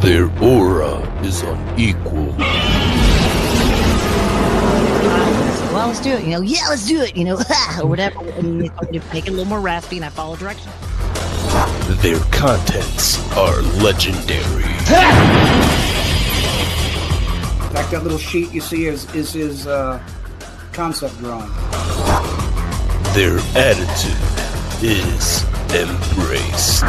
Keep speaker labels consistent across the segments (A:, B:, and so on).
A: Their aura is unequal.
B: Well, let's do it. Yeah, let's do it. Or whatever. And make it a little more raspy, and I follow directions.
A: Their contents are legendary.
C: That little sheet you see is his concept drawing.
A: Their attitude is embraced.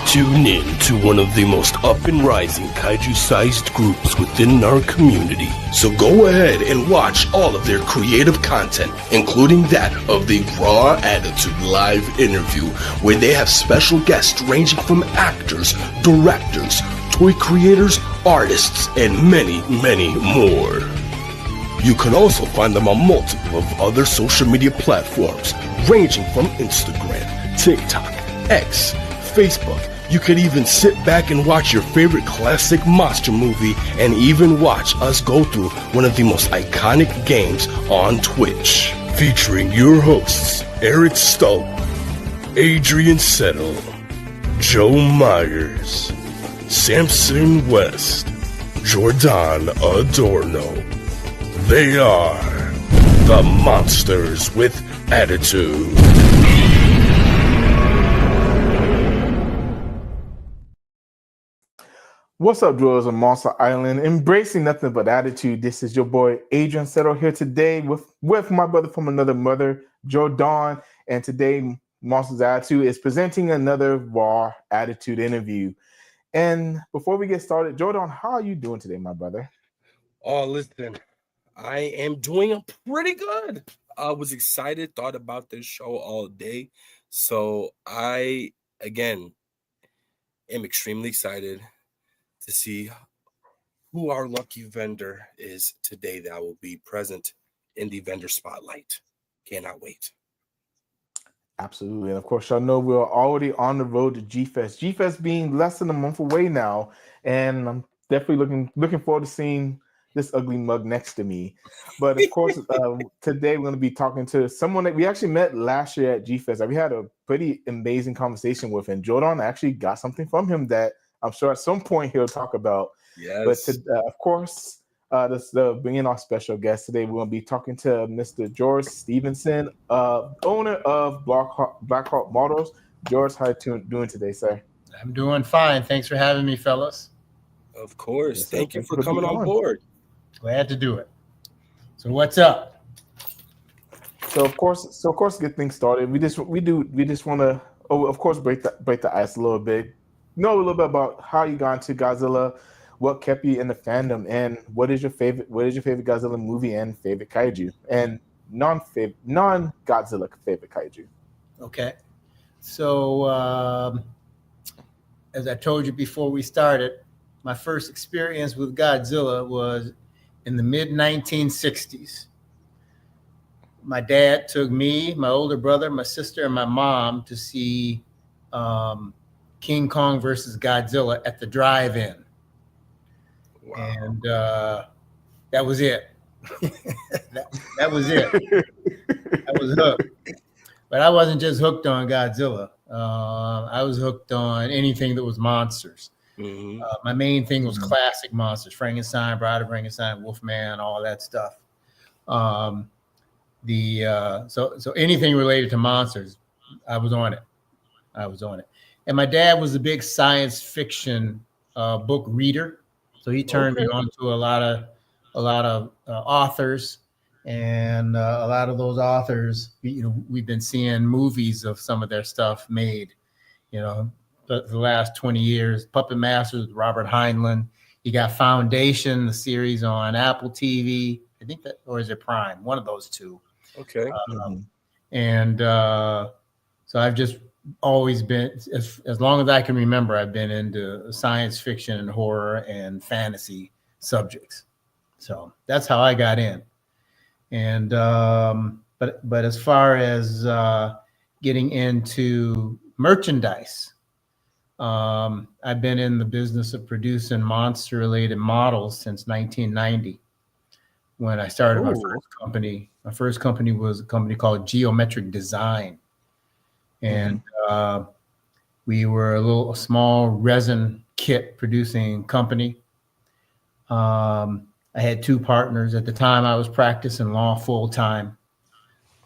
A: Tune in to one of the most up-and-rising kaiju-sized groups within our community. So go ahead and watch all of their creative content, including that of the Raw Attitude live interview, where they have special guests ranging from actors, directors, toy creators, artists, and many, many more. You can also find them on multiple of other social media platforms, ranging from Instagram, TikTok, X, Facebook. You could even sit back and watch your favorite classic monster movie and even watch us go through one of the most iconic games on Twitch. Featuring your hosts, Eric Stoll, Adrian Settle, Joe Myers, Samson West, Jordan Adorno. They are the Monsters with Attitude.
D: What's up, dwellers on Monster Island? Embracing nothing but attitude. This is your boy Adrian Settle here today with my brother from another mother, Joe Don. And today, Monsters Attitude is presenting another Raw Attitude interview. And before we get started, Joe Don, how are you doing today, my brother?
E: Oh, listen, I am doing pretty good. I was excited, thought about this show all day. So I, again, am extremely excited to see who our lucky vendor is today that will be present in the vendor spotlight. Cannot wait.
D: Absolutely. And of course, y'all know we're already on the road to G-Fest. G-Fest being less than a month away now. And I'm definitely looking forward to seeing this ugly mug next to me. But of course, today we're going to be talking to someone that we actually met last year at G-Fest. We had a pretty amazing conversation with him. Jordan actually got something from him that I'm sure at some point he'll talk about.
E: Yes.
D: But of course, bringing our special guest today, we're going to be talking to Mr. George Stevenson, owner of Blackhawk Models. George, how you doing today, sir?
F: I'm doing fine. Thanks for having me, fellas.
E: Of course.
D: Yes,
E: Thank you for coming on board.
F: Glad to do it. So what's up?
D: So of course, to get things started, we just want to, of course, break the ice a little bit. Know a little bit about how you got into Godzilla, what kept you in the fandom, and what is your favorite Godzilla movie and favorite kaiju, and non-Godzilla favorite kaiju.
F: Okay. So as I told you before we started, my first experience with Godzilla was in the mid-1960s. My dad took me, my older brother, my sister, and my mom to see King Kong versus Godzilla at the drive-in. Wow. And that was it. that was it. I was hooked. But I wasn't just hooked on Godzilla. I was hooked on anything that was monsters. Mm-hmm. My main thing was classic monsters: Frankenstein, Bride of Frankenstein, Wolfman, all that stuff. So anything related to monsters, I was on it. And my dad was a big science fiction book reader, so he turned me on to a lot of authors, and a lot of those authors, we've been seeing movies of some of their stuff made, the last 20 years. Puppet Masters with Robert Heinlein. You got Foundation, the series on Apple TV, I think that, or is it Prime? One of those two.
E: Okay.
F: And so I've just always been, as long as I can remember, I've been into science fiction and horror and fantasy subjects. So that's how I got in. And but as far as getting into merchandise, I've been in the business of producing monster-related models since 1990. When I started my first company. My first company was a company called Geometric Design. And We were a small resin kit producing company. I had 2 partners. At the time, I was practicing law full time.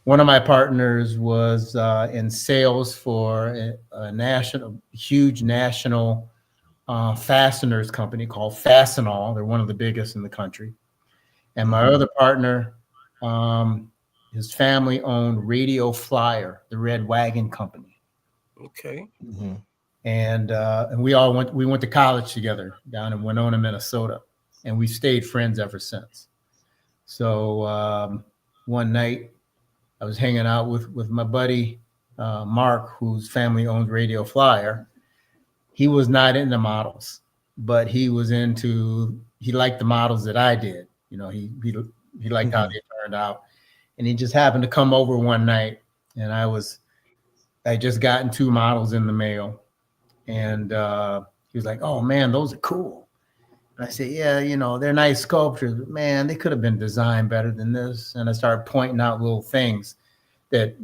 F: One of my partners was in sales for a huge national fasteners company called Fastenal. They're one of the biggest in the country. And my other partner, his family owned Radio Flyer, the Red Wagon Company.
E: Okay.
D: Mm-hmm.
F: And we went to college together down in Winona, Minnesota, and we stayed friends ever since. So one night I was hanging out with my buddy Mark, whose family owns Radio Flyer. He was not into models, but he liked the models that I did. You know, he liked how they turned out, and he just happened to come over one night, and I just gotten 2 models in the mail, and he was like, "Oh man, those are cool." And I said, "Yeah, you know, they're nice sculptures, but man, they could have been designed better than this." And I started pointing out little things that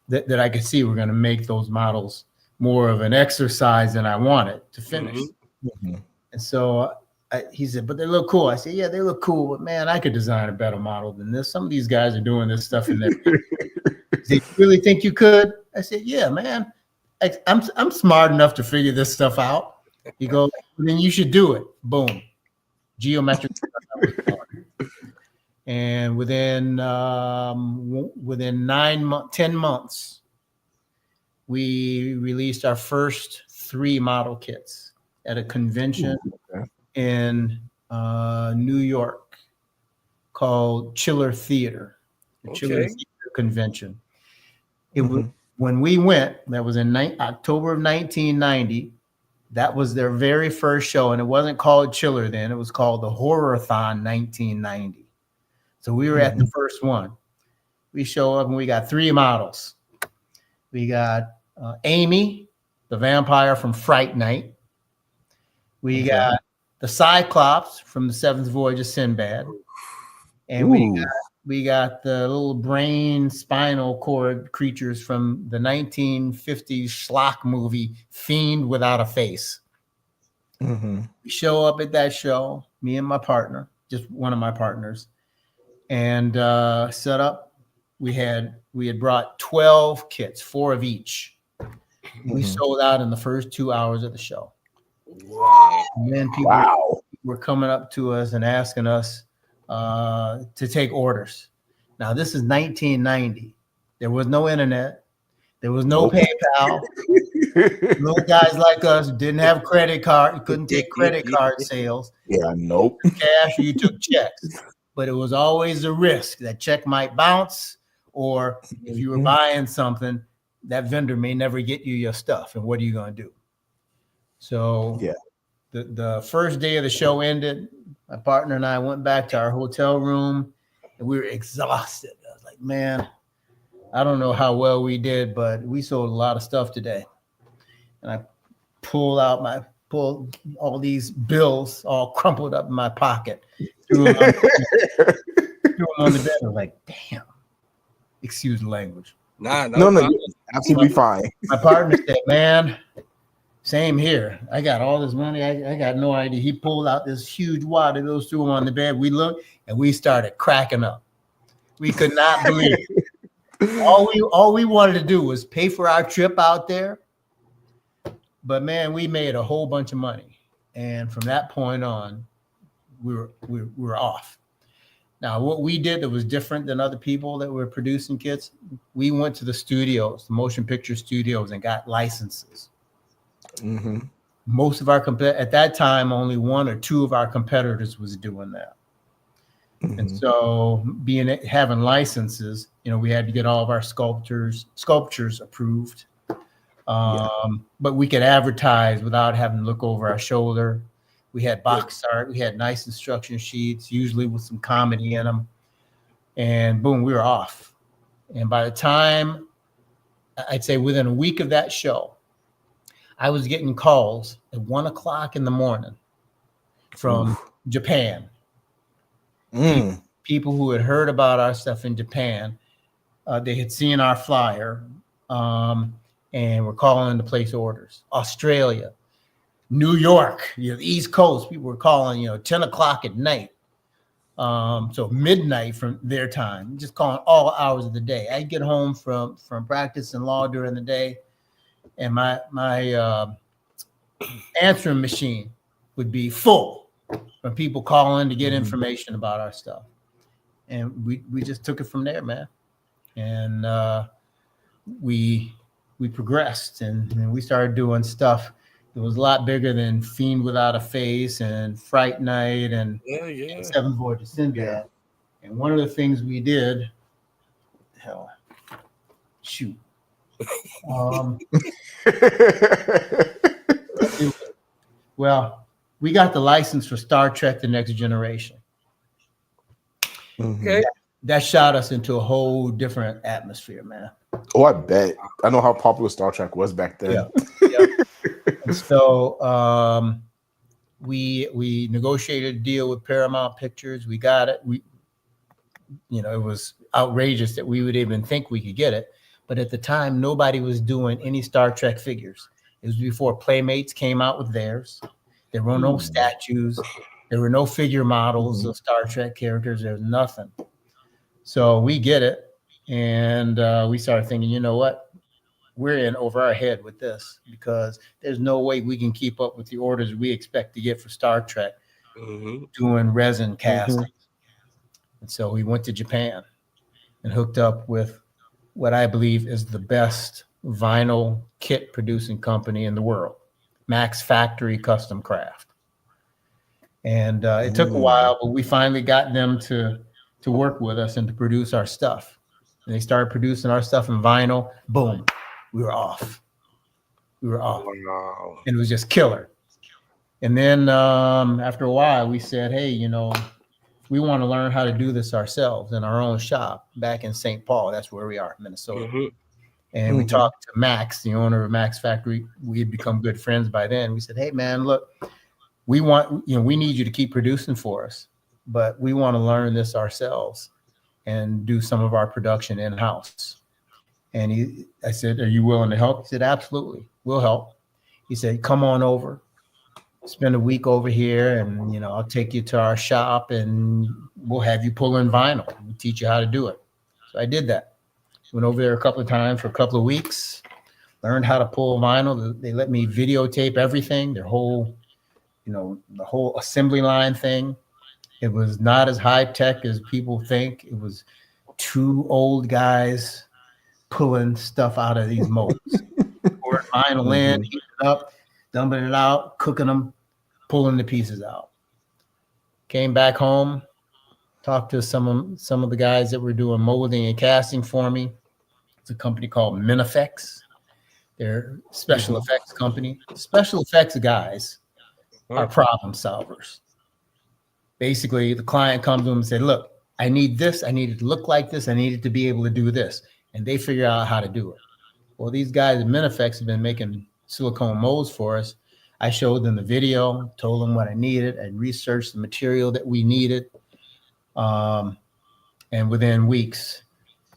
F: I could see were going to make those models more of an exercise than I wanted to finish.
D: Mm-hmm.
F: And so he said, "But they look cool." I said, "Yeah, they look cool, but man, I could design a better model than this. Some of these guys are doing this stuff in there." He said, "You really think you could?" I said, "Yeah, man. I'm smart enough to figure this stuff out." He goes, "Then you should do it." Boom. Geometric. And within 10 months, we released our first 3 model kits at a convention in New York called Chiller Theater. The Chiller Theater Convention. It was when we went. That was in October of 1990. That was their very first show, and it wasn't called Chiller then. It was called the Horror-a-thon 1990. So we were at the first one. We show up and we got 3 models. We got Amy, the vampire from Fright Night. We got the Cyclops from the 7th Voyage of Sinbad. And we got the little brain spinal cord creatures from the 1950s schlock movie Fiend Without a Face. We show up at that show, me and my partner, just one of my partners, and set up. We had brought 12 kits, 4 of each. We sold out in the first 2 hours of the show.
E: Wow.
F: And then people were coming up to us and asking us to take orders. Now, this is 1990. There was no internet. There was no PayPal. Little guys like us didn't have credit card. You couldn't take credit card sales.
D: Yeah, nope.
F: Cash, or you took checks. But it was always a risk that check might bounce, or if you were buying something, that vendor may never get you your stuff. And what are you going to do? So the first day of the show ended. My partner and I went back to our hotel room, and we were exhausted. I was like, man, I don't know how well we did, but we sold a lot of stuff today. And I pulled all these bills all crumpled up in my pocket. Threw them on the bed. I was like, damn. Excuse the language.
E: No,
D: you're absolutely fine.
F: My partner said, man, same here. I got all this money. I got no idea. He pulled out this huge wad of those, threw them on the bed. We looked and we started cracking up. We could not believe it. All we wanted to do was pay for our trip out there. But man, we made a whole bunch of money. And from that point on, we were off. Now, what we did that was different than other people that were producing kits, we went to the studios, the motion picture studios, and got licenses. Most of our at that time, only 1 or 2 of our competitors was doing that. And so having licenses, we had to get all of our sculptures approved. But we could advertise without having to look over our shoulder. We had box art. We had nice instruction sheets, usually with some comedy in them. And boom, we were off. And by the time, I'd say within a week of that show, I was getting calls at 1 o'clock in the morning from Japan. People who had heard about our stuff in Japan. They had seen our flyer. and we're calling to place orders. Australia, New York, the East Coast, people were calling, 10 o'clock at night. So midnight from their time, just calling all hours of the day. I get home from practice and law during the day, and my answering machine would be full from people calling to get information about our stuff. And we just took it from there, man. And we progressed, and we started doing stuff. It was a lot bigger than Fiend Without a Face and Fright Night and Seven Voyages Sinbad. Yeah. And one of the things we did, well, we got the license for Star Trek: The Next Generation.
E: Okay.
F: That shot us into a whole different atmosphere, man.
D: Oh, I bet. I know how popular Star Trek was back then.
F: Yeah. And so we negotiated a deal with Paramount Pictures. We got it. It was outrageous that we would even think we could get it. But at the time, nobody was doing any Star Trek figures. It was before Playmates came out with theirs. There were no statues. There were no figure models of Star Trek characters. There was nothing. So we get it. And we started thinking, you know what? We're in over our head with this, because there's no way we can keep up with the orders we expect to get for Star Trek doing resin castings. And so we went to Japan and hooked up with what I believe is the best vinyl kit producing company in the world, Max Factory Custom Craft. And it took a while, but we finally got them to work with us and to produce our stuff. And they started producing our stuff in vinyl. Boom. We were off.
E: Wow.
F: And it was just killer. And then after a while, we said, hey, we want to learn how to do this ourselves in our own shop back in St. Paul. That's where we are, Minnesota. And we talked to Max, the owner of Max Factory. We had become good friends by then. We said, hey, man, look, we need you to keep producing for us, but we want to learn this ourselves and do some of our production in-house. And I said, are you willing to help? He said, absolutely, we'll help. He said, come on over, spend a week over here, and I'll take you to our shop and we'll have you pull in vinyl. We'll teach you how to do it. So I did that. Went over there a couple of times for a couple of weeks, learned how to pull vinyl. They let me videotape everything, their whole, the whole assembly line thing. It was not as high tech as people think. It was two old guys pulling stuff out of these molds. Pour vinyl in, heat it up, dumping it out, cooking them, pulling the pieces out. Came back home, talked to some of the guys that were doing molding and casting for me. It's a company called Minifex. They're a special effects company. Special effects guys are problem solvers. Basically, the client comes to them and said, look, I need this. I need it to look like this. I need it to be able to do this. And they figure out how to do it. Well, these guys at Minifex have been making silicone molds for us. I showed them the video, told them what I needed. I researched the material that we needed. And within weeks,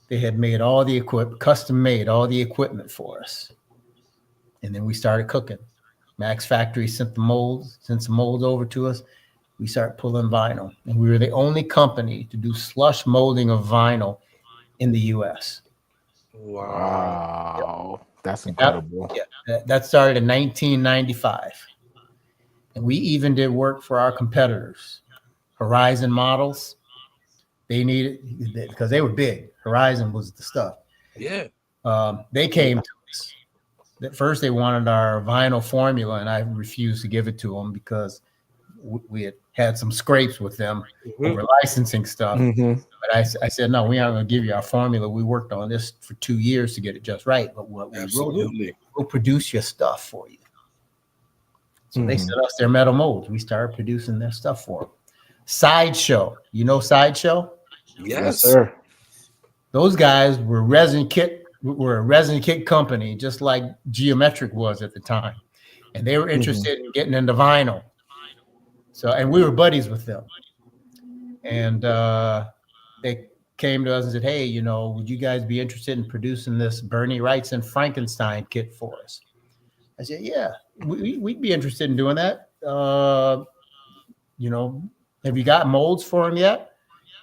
F: they had made all the custom made all the equipment for us. And then we started cooking. Max Factory sent some molds over to us. We started pulling vinyl. And we were the only company to do slush molding of vinyl in the U.S.
D: Wow. That's incredible.
F: That started in 1995. And we even did work for our competitors. Horizon Models. They needed, because they were big. Horizon was the stuff.
E: Yeah.
F: They came to us. At first, they wanted our vinyl formula, and I refused to give it to them because we had some scrapes with them over licensing stuff. But I said, no, we aren't going to give you our formula. We worked on this for 2 years to get it just right. But what we will do, we'll produce your stuff for you. So they sent us their metal molds. We started producing their stuff for them. Sideshow. You know Sideshow?
E: Yes,
D: sir.
F: Those guys were a resin kit company, just like Geometric was at the time. And they were interested in getting into vinyl. So, and we were buddies with them. And they came to us and said, "Hey, you know, would you guys be interested in producing this Bernie Wrightson and Frankenstein kit for us?" I said, "Yeah, we'd be interested in doing that. You know, have you got molds for them yet?"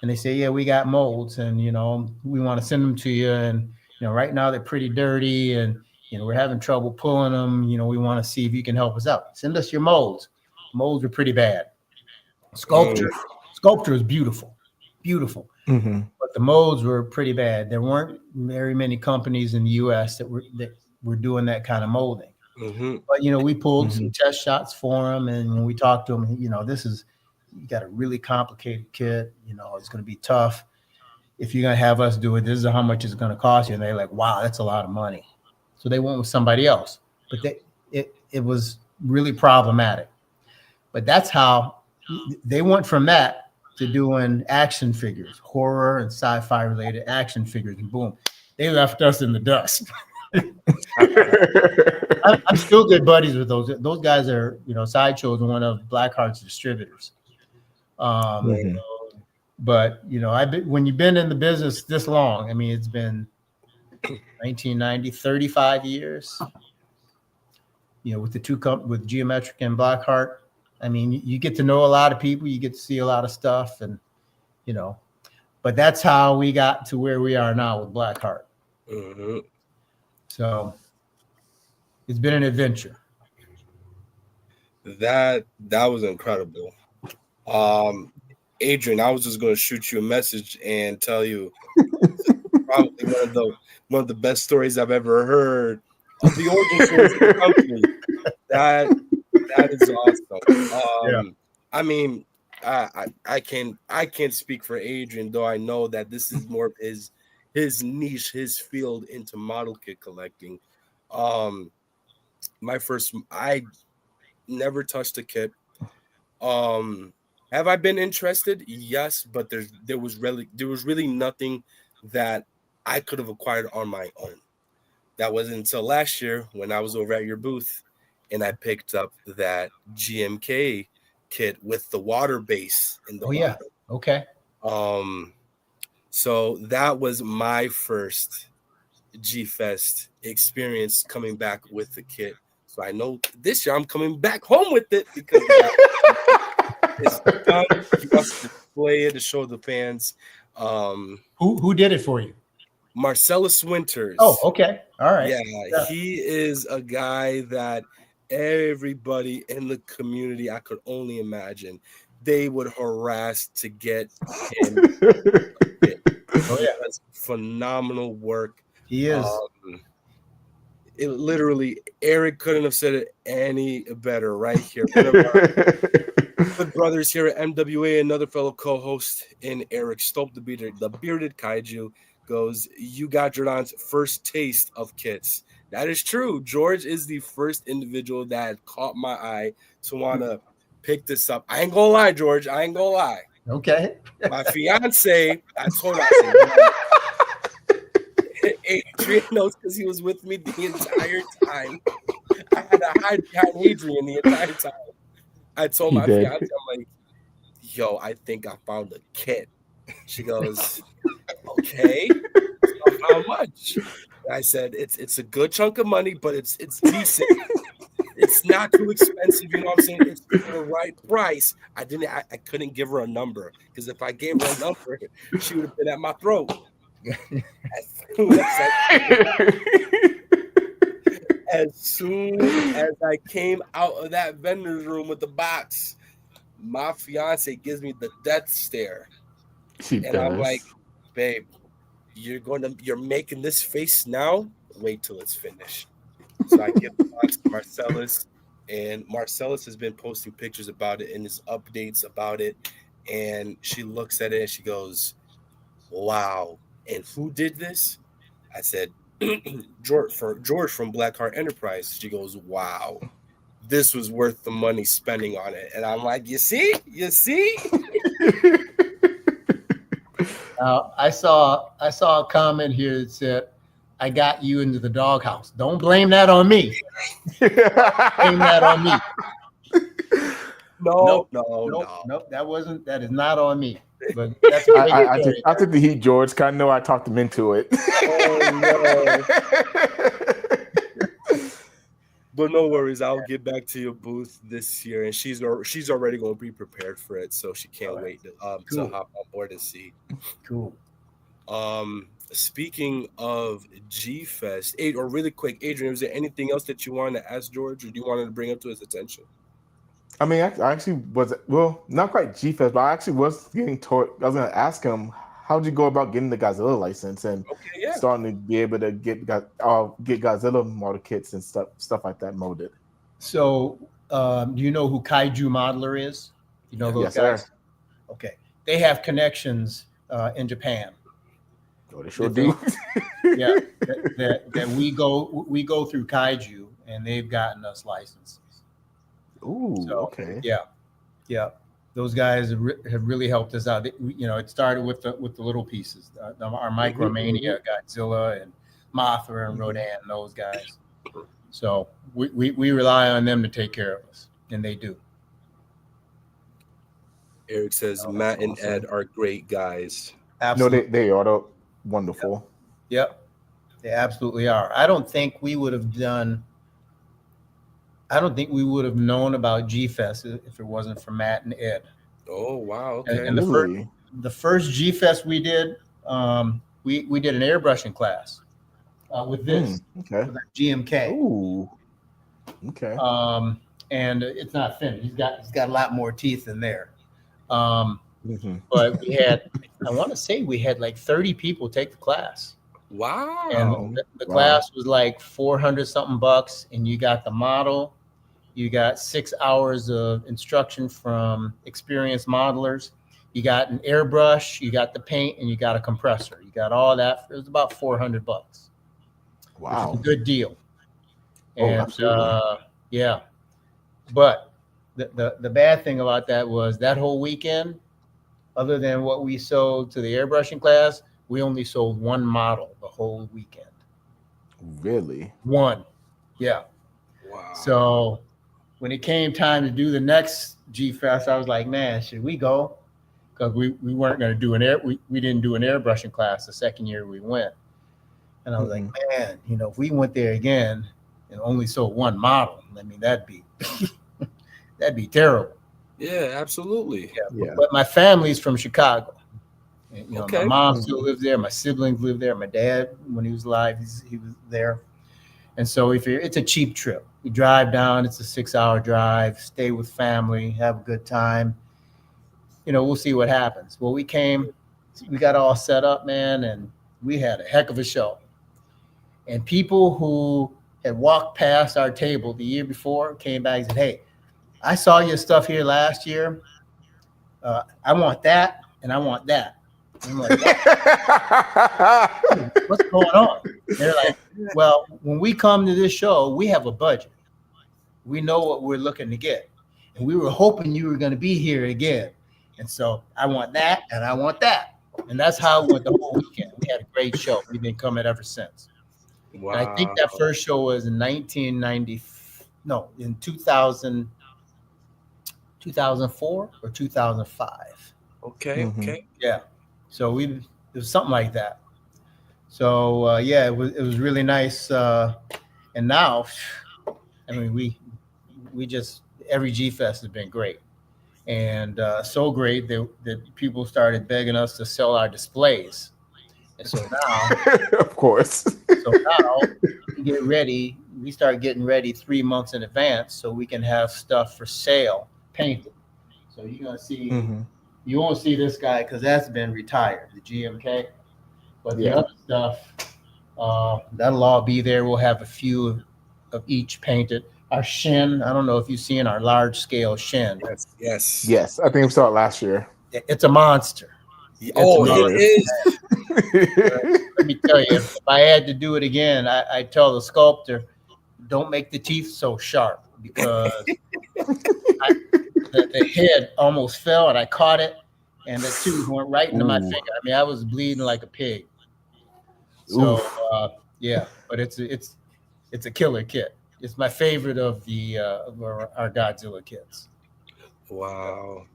F: And they say, "Yeah, we got molds, and you know, we want to send them to you. And you know, right now they're pretty dirty, and you know, we're having trouble pulling them. You know, we want to see if you can help us out. Send us your molds." Molds are pretty bad. Sculpture is beautiful, beautiful. But the molds were pretty bad. There weren't very many companies in the U.S. that were doing that kind of molding. But you know, we pulled some test shots for them, and when we talked to them, you know, you got a really complicated kit. You know, it's going to be tough. If you're going to have us do it, this is how much it's going to cost you. And they're like, "Wow, that's a lot of money." So they went with somebody else. But it was really problematic. But that's how they went from that to doing action figures, horror and sci-fi related action figures, and boom, they left us in the dust. I'm still good buddies with those. Those guys are, you know, Sideshow is one of Blackheart's distributors. But you know, when you've been in the business this long, I mean, it's been 1990, 35 years. You know, with the with Geometric and Blackheart. I mean, you get to know a lot of people, you get to see a lot of stuff, and you know, but that's how we got to where we are now with Blackheart. So it's been an adventure.
E: That was incredible. Adrian, I was just going to shoot you a message and tell you probably one of the best stories I've ever heard of the origin story of the company. That is awesome. I mean, I can't speak for Adrian, though I know that this is more of his niche, his field into model kit collecting. I never touched a kit. Have I been interested? Yes, but there was really nothing that I could have acquired on my own. That wasn't until last year when I was over at your booth and I picked up that GMK kit with the water base in the bottom.
F: Yeah. Okay.
E: So that was my first G-Fest experience coming back with the kit. So I know this year I'm coming back home with it because it's done. You must display it to show the fans.
F: Who did it for you?
E: Marcellus Winters.
F: Oh, okay. All right.
E: Yeah, he is a guy that everybody in the community, I could only imagine, they would harass to get him. Oh yeah, that's phenomenal work.
F: He is.
E: It literally, Eric couldn't have said it any better right here. One of our good brothers here at MWA, another fellow co-host in Eric Stope, the bearded kaiju, goes, "You got Jordan's first taste of kits." That is true. George is the first individual that caught my eye to want to pick this up. I ain't gonna lie, George. I ain't gonna lie.
F: Okay.
E: My fiance, I told her, Adrian knows because he was with me the entire time. I had to hide behind Adrian the entire time. I told my fiance, I'm like, "Yo, I think I found a kit." She goes, "Okay, so how much?" And I said, "It's a good chunk of money, but it's decent. It's not too expensive, you know what I'm saying? It's for the right price." I couldn't give her a number because if I gave her a number, she would have been at my throat. As soon as I came out of that vendor's room with the box, my fiance gives me the death stare. I'm like, "Babe, you're making this face now. Wait till it's finished." So I give the box to Marcellus, and Marcellus has been posting pictures about it and his updates about it. And she looks at it and she goes, "Wow. And who did this?" I said, George from Blackheart Enterprise. She goes, "Wow, this was worth the money spending on it." And I'm like, you see?
F: I saw a comment here that said, "I got you into the doghouse." Don't blame that on me. Blame that on me.
E: No.
F: Nope. That is not on me. But that's a great story.
D: I took the heat, George. 'Cause I know I talked him into it.
E: But no worries, I'll get back to your booth this year, and she's already going to be prepared for it, so she can't wait to
F: Cool.
E: hop on board and see.
F: Cool.
E: Speaking of G Fest, or really quick, Adrian, was there anything else that you wanted to ask George, or do you wanted to bring up to his attention?
D: I mean, I actually was, well, not quite G Fest, but I actually was getting toward. I was going to ask him, how'd you go about getting the Godzilla license and starting to be able to get Godzilla model kits and stuff like that molded?
F: So, do you know who Kaiju Modeler is? You know those guys?
D: Sir.
F: Okay, they have connections in Japan.
D: Oh, they sure do.
F: Yeah, that we go through Kaiju, and they've gotten us licenses.
D: Ooh,
F: so,
D: okay.
F: Yeah. Those guys have really helped us out. It started with the little pieces. Our Micromania, Godzilla, and Mothra, and Rodan, and those guys. So we rely on them to take care of us, and they do.
E: Eric says Matt and Ed are great guys.
D: Absolutely. No, they are wonderful.
F: Yep, they absolutely are. I don't think we would have known about G-Fest if it wasn't for Matt and Ed.
E: Oh, wow. Okay.
F: And the first G-Fest we did, we did an airbrushing class with this, with our GMK.
D: Ooh. Okay.
F: And it's not finished. He's got a lot more teeth in there. But we had, I want to say we had like 30 people take the class.
E: Wow.
F: And the class was like $400 something, and you got the model. You got 6 hours of instruction from experienced modelers. You got an airbrush, you got the paint, and you got a compressor. You got all that. It was about $400.
D: Wow.
F: Which is a good deal.
D: And, absolutely.
F: Yeah. But the bad thing about that was that whole weekend, other than what we sold to the airbrushing class, we only sold one model the whole weekend.
D: Really?
F: One. Yeah.
E: Wow.
F: So when it came time to do the next G-Fest, I was like, man, should we go? Because we weren't going to do we didn't do an airbrushing class the second year we went. And I was like, man, if we went there again and only sold one model, I mean, that'd be terrible.
E: Yeah, absolutely.
F: Yeah. But my family's from Chicago. And,
E: okay.
F: My mom still lives there. My siblings live there. My dad, when he was alive, he was there. And so it's a cheap trip. We drive down. It's a 6-hour drive. Stay with family. Have a good time. We'll see what happens. Well, we got all set up, man, and we had a heck of a show. And people who had walked past our table the year before came back and said, hey, I saw your stuff here last year. I want that, and I want that. And I'm like, what's going on? They're like, well, when we come to this show, we have a budget. We know what we're looking to get. And we were hoping you were going to be here again. And so I want that, and I want that. And that's how it went the whole weekend. We had a great show. We've been coming ever since. Wow. And I think that first show was in 2004 or 2005.
E: Okay.
F: Yeah. So it was something like that. So it was really nice. And now, I mean, we just, every G-Fest has been great. And so great that people started begging us to sell our displays. And so now,
D: of course.
F: So now we start getting ready 3 months in advance so we can have stuff for sale painted. So you're gonna see, you won't see this guy because that's been retired, the GMK. But the other stuff, that'll all be there. We'll have a few of each painted. Our Shin, I don't know if you've seen our large scale Shin.
E: Yes.
D: I think we saw it last year.
F: It's a monster.
E: It is.
F: Let me tell you, if I had to do it again, I'd tell the sculptor, don't make the teeth so sharp, because the head almost fell and I caught it and the tooth went right into my finger. I mean, I was bleeding like a pig. So but it's a killer kit. It's my favorite of our Godzilla kits.
E: Wow.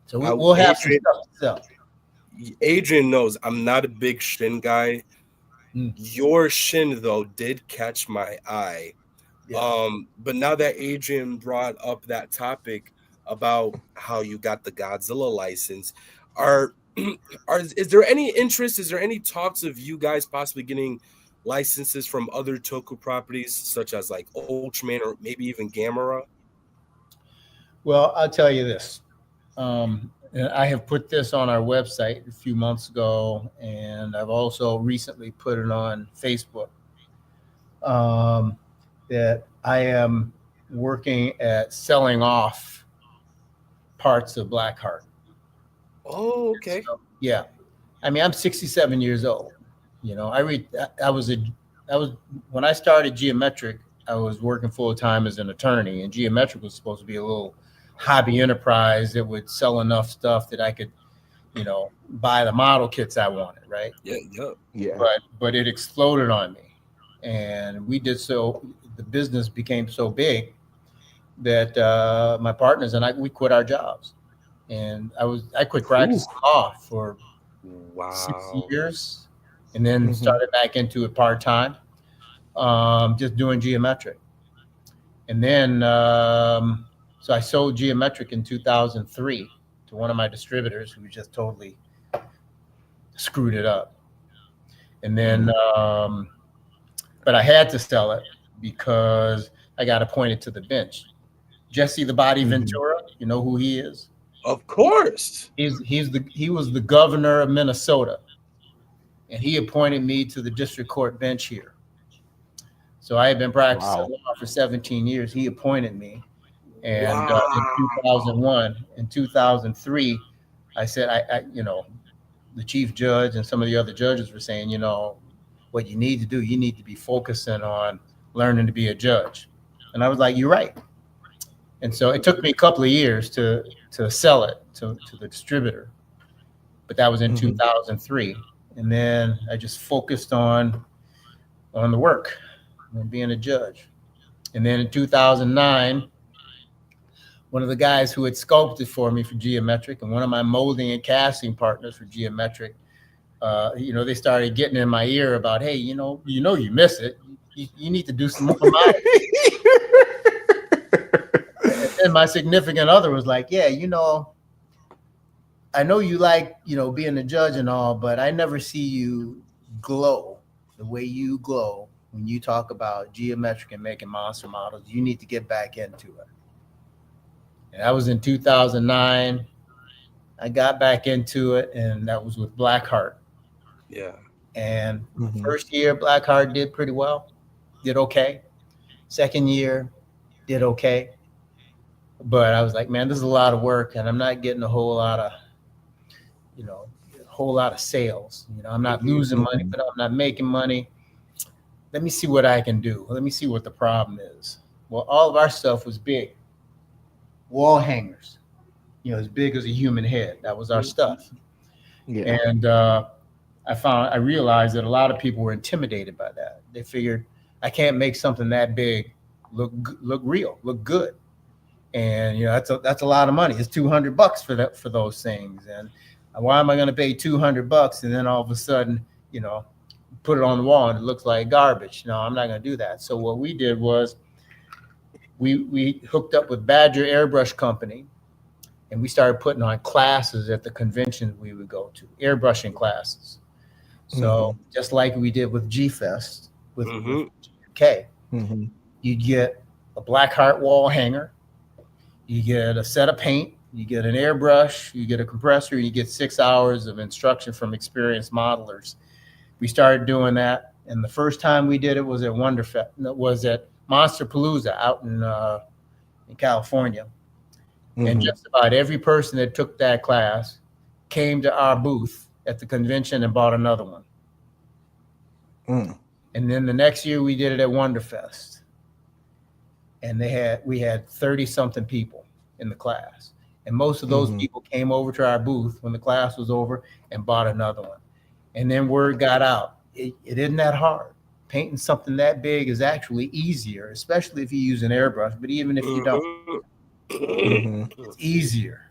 F: So we'll have some
E: Adrian,
F: stuff to sell.
E: Adrian knows I'm not a big Shin guy. Your Shin though did catch my eye.
F: Yeah.
E: But now that Adrian brought up that topic about how you got the Godzilla license, is there any interest? Is there any talks of you guys possibly getting licenses from other Toku properties, such as like Ultraman or maybe even Gamera?
F: Well, I'll tell you this. And I have put this on our website a few months ago, and I've also recently put it on Facebook. That I am working at selling off parts of Blackheart.
E: Oh, okay.
F: So, yeah. I mean, I'm 67 years old. You know, I was when I started Geometric, I was working full time as an attorney, and Geometric was supposed to be a little hobby enterprise that would sell enough stuff that I could, you know, buy the model kits I wanted, right?
E: Yeah.
F: But it exploded on me, and we did so. The business became so big that my partners and we quit our jobs, and I quit practicing law for 6 years, and then started back into it part time, just doing Geometric, and then so I sold Geometric in 2003 to one of my distributors who just totally screwed it up, and then but I had to sell it because I got appointed to the bench. Jesse the Body Ventura, you know who he is?
E: Of course.
F: He was the governor of Minnesota, and he appointed me to the district court bench here. So I had been practicing law for 17 years. He appointed me, and in 2001, in 2003, I said, I you know, the chief judge and some of the other judges were saying, you know, what you need to do, you need to be focusing on learning to be a judge. And I was like, you're right. And so it took me a couple of years to sell it to the distributor, but that was in 2003. And then I just focused on the work and being a judge. And then in 2009, one of the guys who had sculpted for me for Geometric and one of my molding and casting partners for Geometric, you know, they started getting in my ear about, hey, you know, you miss it. You need to do some more models. And my significant other was like, yeah, you know, I know you like, you know, being a judge and all, but I never see you glow the way you glow when you talk about Geometric and making monster models. You need to get back into it. And that was in 2009. I got back into it, and that was with Blackheart.
E: Yeah.
F: And first year, Blackheart did pretty well, did okay. Second year, did okay. But I was like, man, this is a lot of work, and I'm not getting a whole lot of sales. You know, I'm not losing money, but I'm not making money. Let me see what I can do. Let me see what the problem is. Well, all of our stuff was big. Wall hangers, you know, as big as a human head. That was our stuff. Yeah. And I realized that a lot of people were intimidated by that. They figured I can't make something that big look real, look good. And you know, that's a lot of money. It's $200 for those things. And why am I going to pay $200 and then all of a sudden, you know, put it on the wall and it looks like garbage? No, I'm not going to do that. So what we did was we hooked up with Badger Airbrush Company, and we started putting on classes at the conventions we would go to, airbrushing classes. So just like we did with G-Fest with GK, you get a Blackheart wall hanger, you get a set of paint, you get an airbrush, you get a compressor, you get 6 hours of instruction from experienced modelers. We started doing that, and the first time we did it was at Wonderfest. It was at Monster Palooza out in California. And just about every person that took that class came to our booth at the convention and bought another one. And then the next year we did it at Wonderfest, and we had 30-something people in the class, and most of those people came over to our booth when the class was over and bought another one. And then word got out. It isn't that hard. Painting something that big is actually easier, especially if you use an airbrush. But even if you don't, it's easier.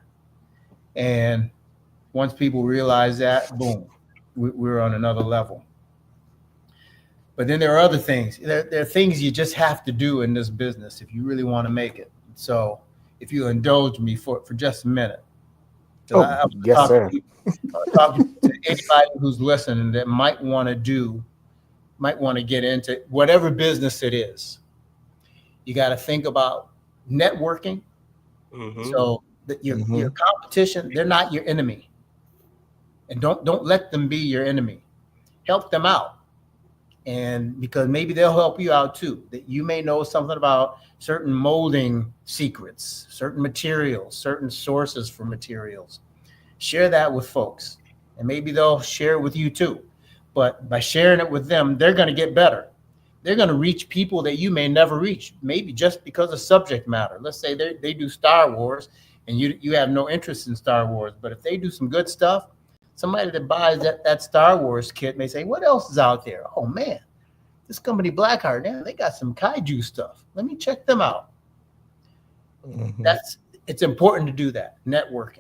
F: And once people realize that, boom, we're on another level. But then there are other things. There are things you just have to do in this business if you really want to make it. So if you indulge me for just a minute.
D: Oh, yes, sir.
F: Talk to anybody who's listening that might want to get into whatever business it is. You got to think about networking.
E: Mm-hmm.
F: So that your competition, they're not your enemy. And don't let them be your enemy. Help them out. And because maybe they'll help you out too. That you may know something about certain molding secrets, certain materials, certain sources for materials. Share that with folks, and maybe they'll share it with you too. But by sharing it with them, they're going to get better. They're going to reach people that you may never reach, maybe just because of subject matter. Let's say they do Star Wars, and you have no interest in Star Wars. But if they do some good stuff, somebody that buys that Star Wars kit may say, what else is out there? Oh, man, this company Blackheart, man, they got some kaiju stuff. Let me check them out. It's important to do that, networking.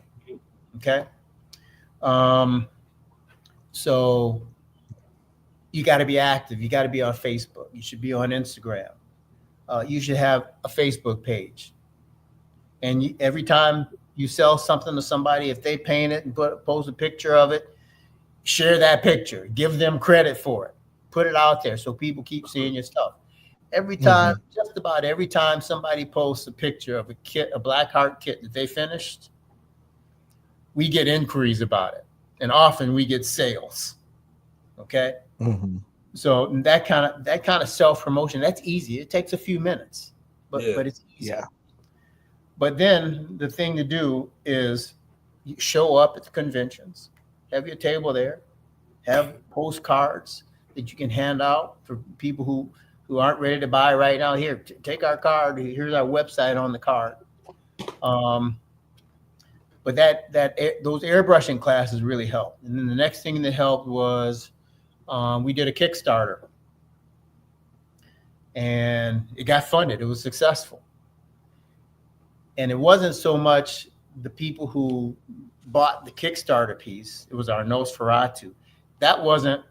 F: Okay. So you got to be active. You got to be on Facebook. You should be on Instagram. You should have a Facebook page. And every time you sell something to somebody, if they paint it and post a picture of it, share that picture. Give them credit for it. Put it out there so people keep seeing your stuff. Every time, just about every time somebody posts a picture of a kit, a Blackheart kit that they finished, we get inquiries about it. And often we get sales. Okay. So that kind of self-promotion, that's easy. It takes a few minutes, but it's easy. Yeah. But then the thing to do is you show up at the conventions, have your table there, have postcards that you can hand out for people who aren't ready to buy right now. Here, take our card. Here's our website on the card. But those airbrushing classes really helped. And then the next thing that helped was we did a Kickstarter, and it got funded. It was successful. And it wasn't so much the people who bought the Kickstarter piece. It was our Nosferatu. That wasn't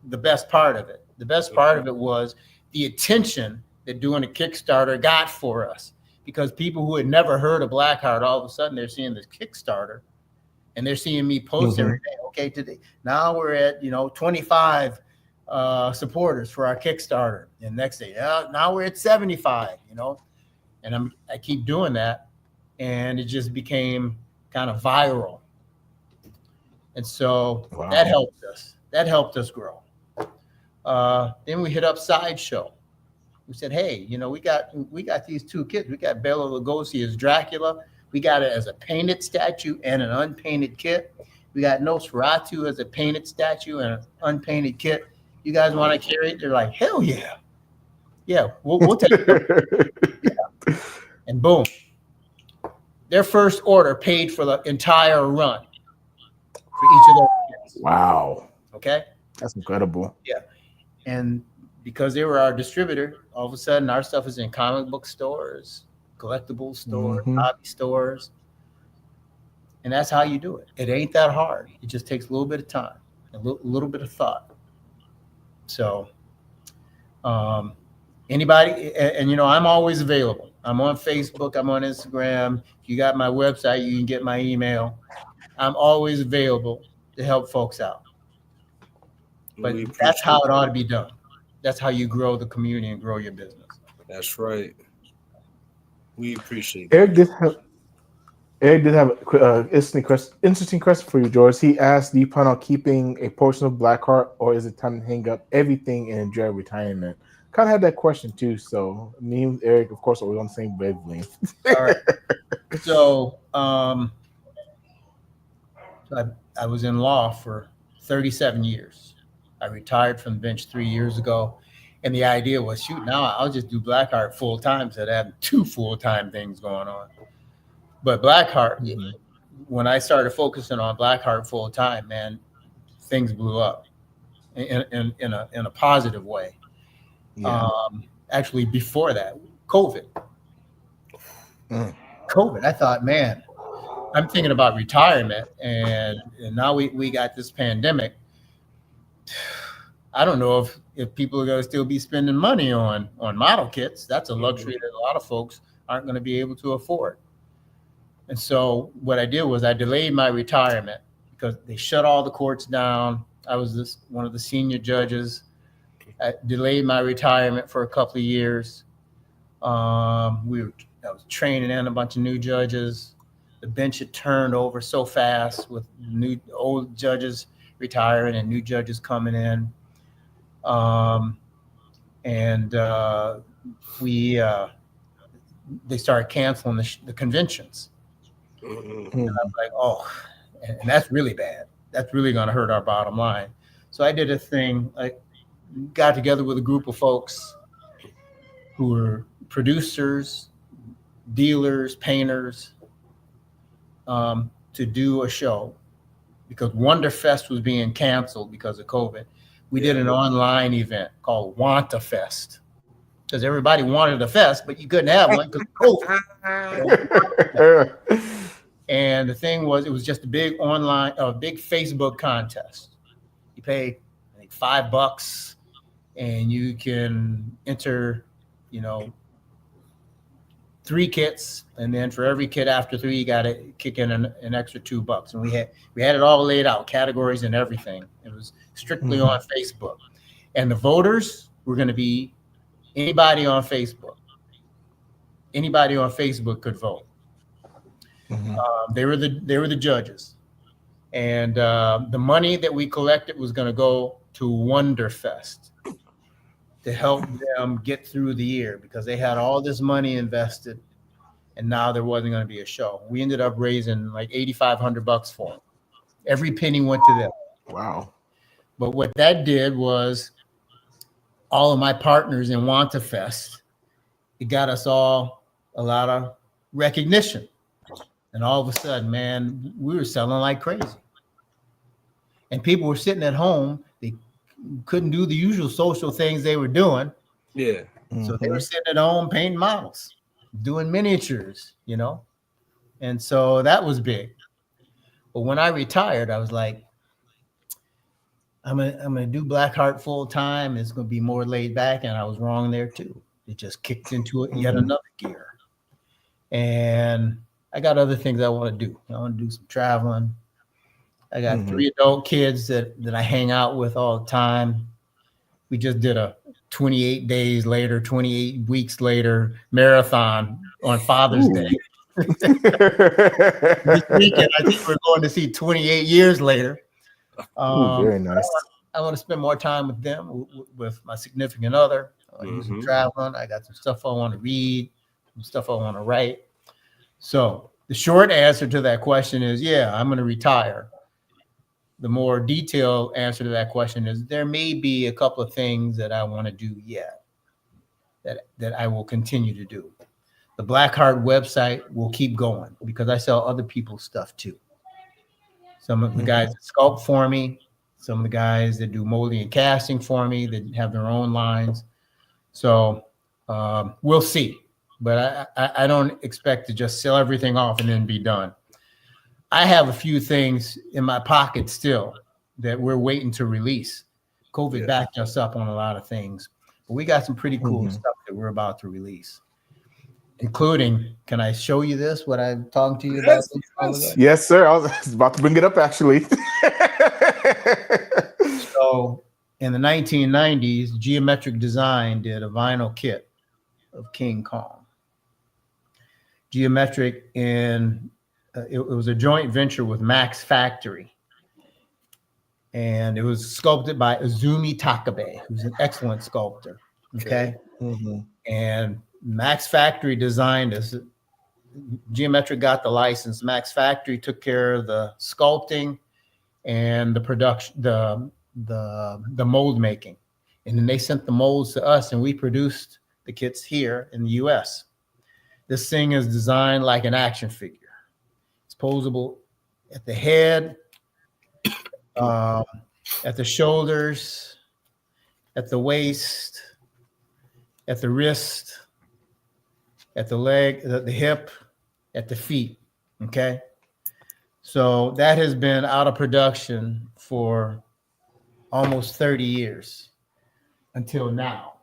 F: the best part of it. The best part of it was the attention that doing a Kickstarter got for us. Because people who had never heard of Blackheart, all of a sudden they're seeing this Kickstarter, and they're seeing me post every day. Okay, today now we're at 25 supporters for our Kickstarter, and next day now we're at 75. And I keep doing that, and it just became kind of viral, and so that helped us. That helped us grow. Then we hit up Sideshow. We said, hey, we got these two kits. We got Bela Lugosi as Dracula. We got it as a painted statue and an unpainted kit. We got Nosferatu as a painted statue and an unpainted kit. You guys want to carry it? They're like, hell yeah. Yeah, we'll take it. Yeah. And boom. Their first order paid for the entire run for each of those kits.
D: Wow.
F: Okay?
D: That's incredible.
F: Yeah. And because they were our distributor, all of a sudden our stuff is in comic book stores, collectible stores, hobby stores. And that's how you do it. It ain't that hard. It just takes a little bit of time, a little bit of thought. So anybody, and I'm always available. I'm on Facebook. I'm on Instagram. If you got my website, you can get my email. I'm always available to help folks out. But that's how it ought to be done. That's how you grow the community and grow your business.
E: That's right. We appreciate
D: it. Eric did have an interesting question for you, George. He asked, do you plan on keeping a portion of Blackheart, or is it time to hang up everything and enjoy retirement? Kind of had that question too. So me and Eric, of course, are on the same wavelength.
F: All right. So I was in law for 37 years. I retired from the bench 3 years ago. And the idea was, shoot, now I'll just do Blackheart full time instead of having two full-time things going on. But Blackheart, when I started focusing on Blackheart full time, man, things blew up in a positive way. Yeah. Actually, before that, COVID. I thought, man, I'm thinking about retirement, and now we got this pandemic. I don't know if people are going to still be spending money on model kits. That's a luxury that a lot of folks aren't going to be able to afford. And so what I did was I delayed my retirement because they shut all the courts down. I was one of the senior judges. I delayed my retirement for a couple of years. I was training in a bunch of new judges. The bench had turned over so fast with old judges retiring and new judges coming in. They started canceling the conventions. And I was like, oh, and that's really bad. That's really going to hurt our bottom line. So I did a thing. I got together with a group of folks who were producers, dealers, painters, to do a show because Wonderfest was being canceled because of COVID. We did an online event called Want a Fest because everybody wanted a fest, but you couldn't have one because of COVID. And the thing was, it was just a big big Facebook contest. You pay, I think, $5 and you can enter, 3 kits, and then for every kit after 3, you got to kick in an extra $2. And we had it all laid out, categories and everything. It was strictly on Facebook, and the voters were going to be anybody on Facebook. Anybody on Facebook could vote. They were the judges, and the money that we collected was going to go to Wonderfest to help them get through the year because they had all this money invested, and now there wasn't going to be a show. We ended up raising like $8,500 for them. Every penny went to them.
D: Wow!
F: But what that did was, all of my partners in WantaFest, it got us all a lot of recognition. And all of a sudden, man, we were selling like crazy. And people were sitting at home. They couldn't do the usual social things they were doing.
E: Yeah.
F: So they were sitting at home painting models, doing miniatures, And so that was big. But when I retired, I was like, I'm gonna do Blackheart full time. It's gonna be more laid back. And I was wrong there too. It just kicked into yet another gear. And I got other things I want to do. I want to do some traveling. I got 3 adult kids that I hang out with all the time. We just did a 28 weeks later marathon on Father's Day. This weekend, I think we're going to see 28 years later.
D: Very nice.
F: I want to spend more time with them, with my significant other. I do some traveling. I got some stuff I want to read, some stuff I want to write. So the short answer to that question is, yeah, I'm going to retire. The more detailed answer to that question is there may be a couple of things that I want to do yet that I will continue to do. The Blackheart website will keep going because I sell other people's stuff too. Some of the guys that sculpt for me, some of the guys that do molding and casting for me that have their own lines. So we'll see. But I don't expect to just sell everything off and then be done. I have a few things in my pocket still that we're waiting to release. COVID backed us up on a lot of things. But we got some pretty cool stuff that we're about to release, including, can I show you this, what I'm talking to you about?
D: Yes, sir. I was about to bring it up, actually.
F: So in the 1990s, Geometric Design did a vinyl kit of King Kong. Geometric it was a joint venture with Max Factory, and it was sculpted by Izumi Takabe, who's an excellent sculptor. Okay, and Max Factory designed this. Geometric got the license. Max Factory took care of the sculpting and the production, the mold making, and then they sent the molds to us, and we produced the kits here in the U.S. This thing is designed like an action figure. It's posable at the head, at the shoulders, at the waist, at the wrist, at the leg, the hip, at the feet. Okay. So that has been out of production for almost 30 years until now.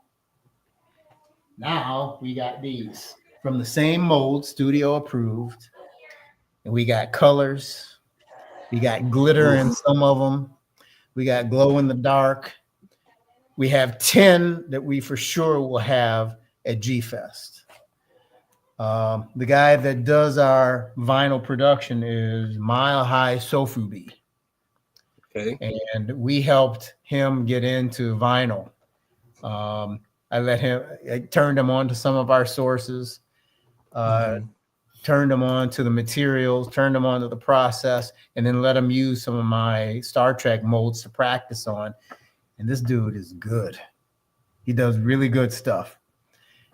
F: Now we got these from the same mold, studio approved, and we got colors. We got glitter in some of them. We got glow in the dark. We have 10 that we for sure will have at G-Fest. The guy that does our vinyl production is Mile High Sofubi.
E: Okay.
F: And we helped him get into vinyl. I turned him on to some of our sources, turned him on to the materials, turned him on to the process, and then let him use some of my Star Trek molds to practice on. And this dude is good. He does really good stuff.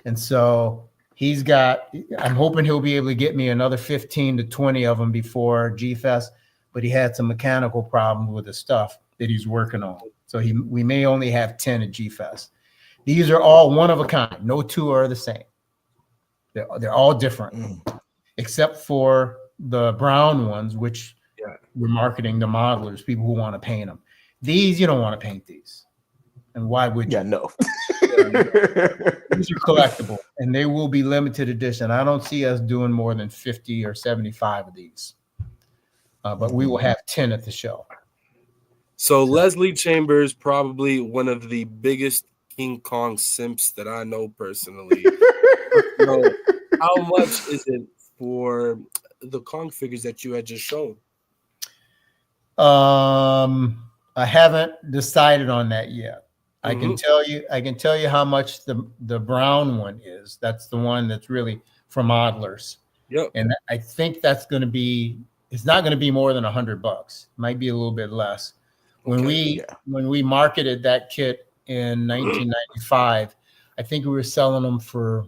F: And so I'm hoping he'll be able to get me another 15 to 20 of them before G-Fest, but he had some mechanical problems with his stuff that he's working on. So we may only have 10 at G-Fest. These are all one of a kind. No two are the same. They're all different, except for the brown ones, which we're marketing to modelers, people who want to paint them. These, you don't want to paint these. And why would you?
D: Yeah, no.
F: These are collectible, and they will be limited edition. I don't see us doing more than 50 or 75 of these. But we will have 10 at the show.
E: So Leslie Chambers, probably one of the biggest King Kong simps that I know personally. So how much is it for the Kong figures that you had just shown?
F: I haven't decided on that yet. I can tell you how much the brown one is. That's the one that's really for modelers.
E: Yep.
F: And I think that's going to be, it's not going to be more than $100. It might be a little bit less. When we marketed that kit in 1995, I think we were selling them for,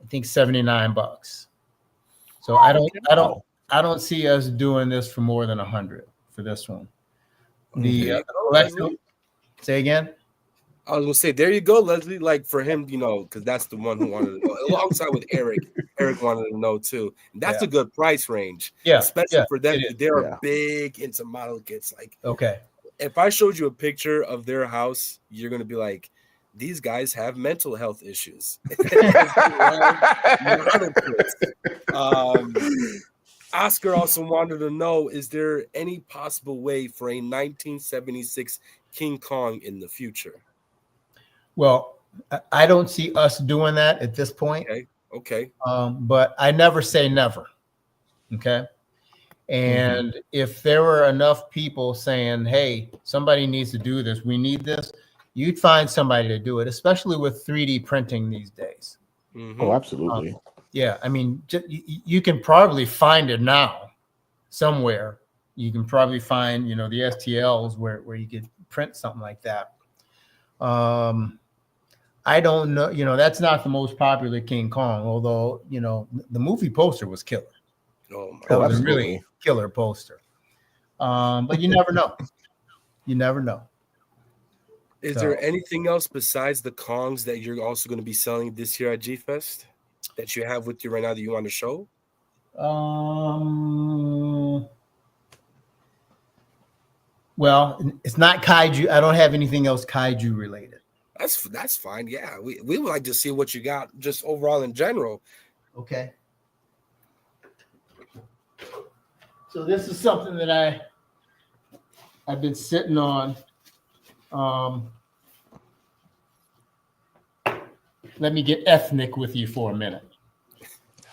F: I think, $79. So I don't see us doing this for more than 100 for this one. Say again.
E: I was gonna say, there you go, Leslie. Like for him, because that's the one who wanted to know. Alongside with Eric, Eric wanted to know too. And that's a good price range.
F: Yeah,
E: especially for them. They are big into model kits. Like,
F: okay,
E: if I showed you a picture of their house, you're gonna be like, these guys have mental health issues. Oscar also wanted to know, is there any possible way for a 1976 King Kong in the future?
F: Well, I don't see us doing that at this point.
E: Okay.
F: But I never say never. Okay. And if there were enough people saying, hey, somebody needs to do this, we need this, you'd find somebody to do it, especially with 3D printing these days.
D: Oh, absolutely.
F: Yeah, I mean, you can probably find it now somewhere. You can probably find, the STLs where you could print something like that. I don't know, that's not the most popular King Kong, although, the movie poster was killer.
E: Oh, my
F: God. That was
D: absolutely.
F: a really killer poster. But you never know. You never know.
E: Is there anything else besides the Kongs that you're also going to be selling this year at G-Fest that you have with you right now that you want to show?
F: Well, it's not kaiju. I don't have anything else kaiju related.
E: That's fine. Yeah, we would like to see what you got just overall in general.
F: Okay. So this is something that I've been sitting on. Let me get ethnic with you for a minute.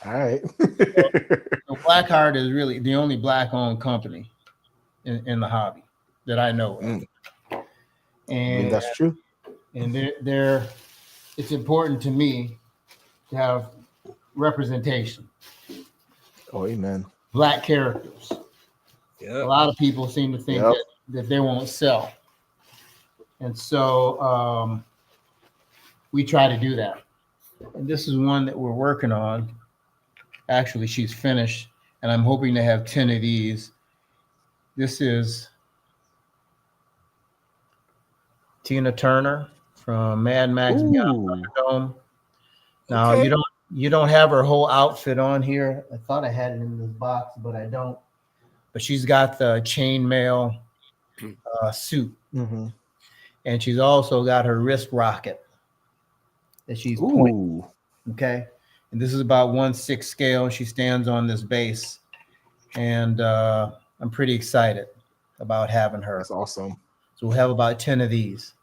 D: All right.
F: So Blackheart is really the only black-owned company in the hobby that I know of. And
D: that's true.
F: And it's important to me to have representation.
D: Oh, amen.
F: Black characters.
E: Yeah.
F: A lot of people seem to think that they won't sell. And so we try to do that. And this is one that we're working on. Actually, she's finished, and I'm hoping to have 10 of these. This is Tina Turner from Mad Max Beyond Thunderdome. Now, You don't have her whole outfit on here. I thought I had it in this box, but I don't. But she's got the chainmail suit, and she's also got her wrist rocket that she's pointing. Okay, and this is about 1/6 scale. She stands on this base, and I'm pretty excited about having her.
D: That's awesome.
F: So we'll have about 10 of these.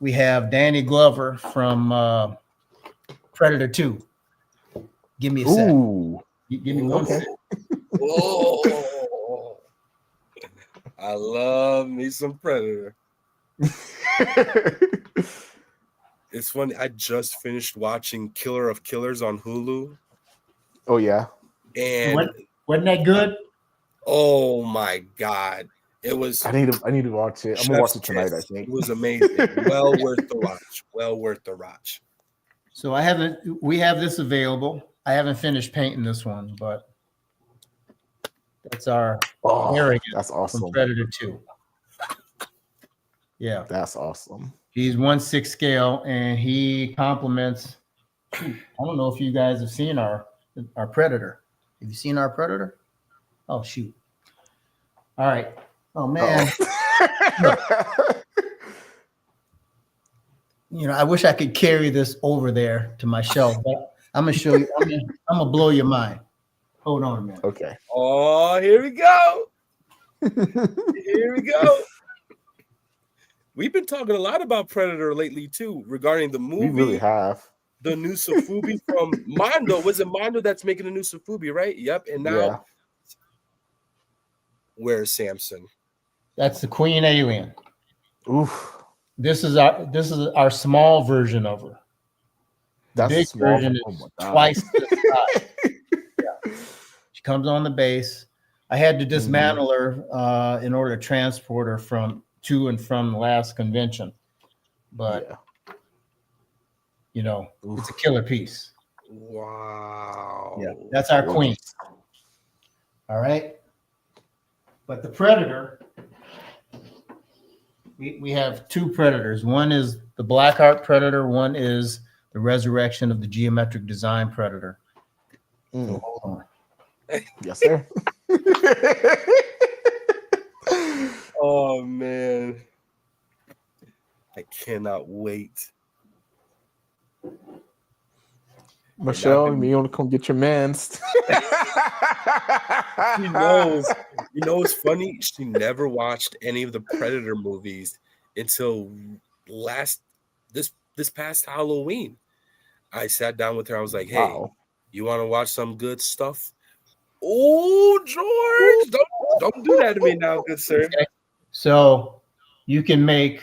F: We have Danny Glover from Predator 2. Give me a sec. Give me 1 sec.
E: Whoa. I love me some Predator. It's funny. I just finished watching Killer of Killers on Hulu.
D: Oh yeah.
E: And
F: wasn't that good?
E: Oh my God. It was.
D: I need to watch it. I'm gonna watch it tonight, I think.
E: It was amazing. Well worth the watch. Well worth the watch.
F: So we have this available. I haven't finished painting this one, but that's our arrogant.
D: That's awesome.
F: From Predator 2. Yeah.
D: That's awesome.
F: He's 1/6 scale, and he complements. I don't know if you guys have seen our Predator. Have you seen our Predator? Oh shoot! All right. Oh man. You know, I wish I could carry this over there to my shelf, but I'm gonna show you. I'm gonna blow your mind. Hold on a minute.
D: Okay.
E: Oh, here we go. Here we go. We've been talking a lot about Predator lately too, regarding the movie.
D: We really have.
E: The new Sofubi from Mondo. Was it Mondo that's making a new Sofubi, right? Yep. And now, where's Samson?
F: That's the Queen Alien.
D: Oof.
F: This is our small version of her.
D: That's
F: big
D: small
F: version is twice the size. Yeah. She comes on the base. I had to dismantle her in order to transport her to and from the last convention, but you know, it's a killer piece.
E: Wow.
F: Yeah, that's our queen. All right, but the Predator, we have 2 Predators. One is the Blackheart Predator. One is the resurrection of the geometric design Predator. So hold on.
D: Yes, sir.
E: Oh man, I cannot wait.
D: Michelle, you want to come get your mans?
E: She knows. You know what's funny? She never watched any of the Predator movies until this past Halloween. I sat down with her. I was like, "Hey, you want to watch some good stuff?" Oh, George, don't do that to me now, good sir.
F: Okay. So you can make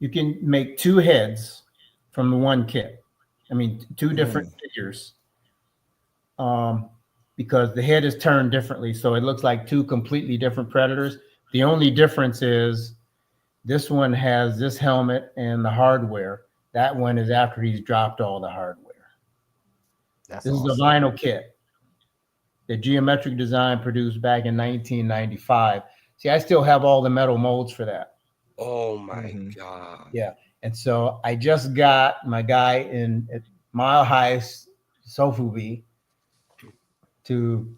F: 2 heads from the one kit. I mean, 2 different figures. Because the head is turned differently, so it looks like 2 completely different Predators. The only difference is this one has this helmet and the hardware. That one is after he's dropped all the hardware. This is the vinyl kit. The geometric design produced back in 1995. See, I still have all the metal molds for that.
E: Oh my God.
F: Yeah. And so I just got my guy at Mile High Sofubi to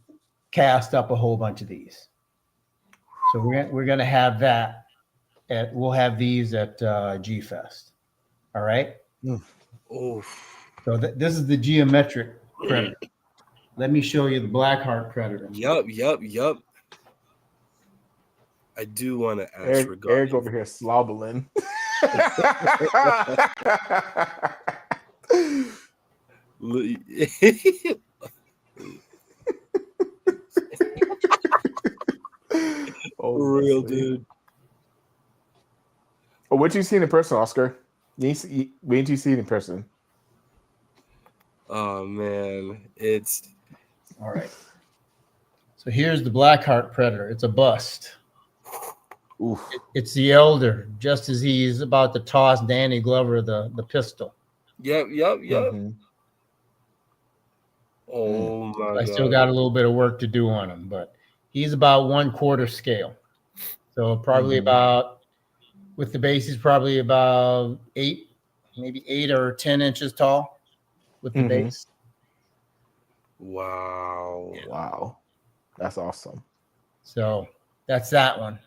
F: cast up a whole bunch of these. So we're going to have that. We'll have these at G Fest. All right.
E: Oh.
F: So this is the geometric Predator. Let me show you the Blackheart Predator.
E: Yup. I do want to ask regarding
D: Eric over here slobbering.
E: For real, dude.
D: Oh, what you seen in person, Oscar? When did you see it in person?
E: Oh man, it's
F: all right. So here's the Blackheart Predator. It's a bust. It's the elder, just as he's about to toss Danny Glover the pistol.
E: Yep. Oh my God.
F: I still got a little bit of work to do on him, but he's about 1/4 scale. So probably about, with the base, he's probably about 8, maybe 8 or 10 inches tall with the base.
E: Wow.
D: Wow, that's awesome.
F: So that's that one.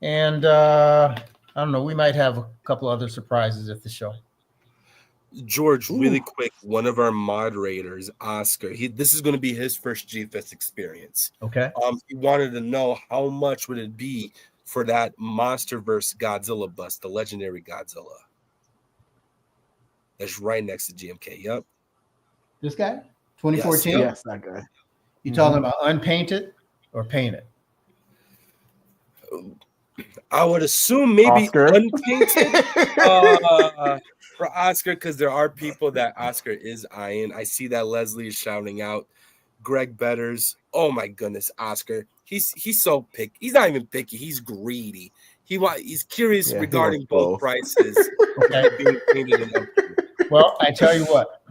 F: And I don't know, we might have a couple other surprises at the show.
E: George,
D: Ooh.
E: really quick, one of our moderators, Oscar, this is going to be his first G-Fest experience.
F: Okay.
E: He wanted to know how much would it be for that MonsterVerse Godzilla bus, the legendary Godzilla. That's right next to GMK. Yep.
F: This guy? 2014?
E: Yes,
D: Yes, that guy.
F: You talking about unpainted or painted?
E: I would assume maybe
D: Oscar.
E: unpainted for Oscar, because there are people that Oscar is eyeing. I see that Leslie is shouting out Greg Betters. Oh my goodness, Oscar. He's so picky. He's not even picky. He's greedy. He's curious
D: Yeah, he
E: regarding
D: wants
E: both
D: both.
E: prices.
F: Okay.
E: Being painted and unpainted.
F: Well, I tell you what,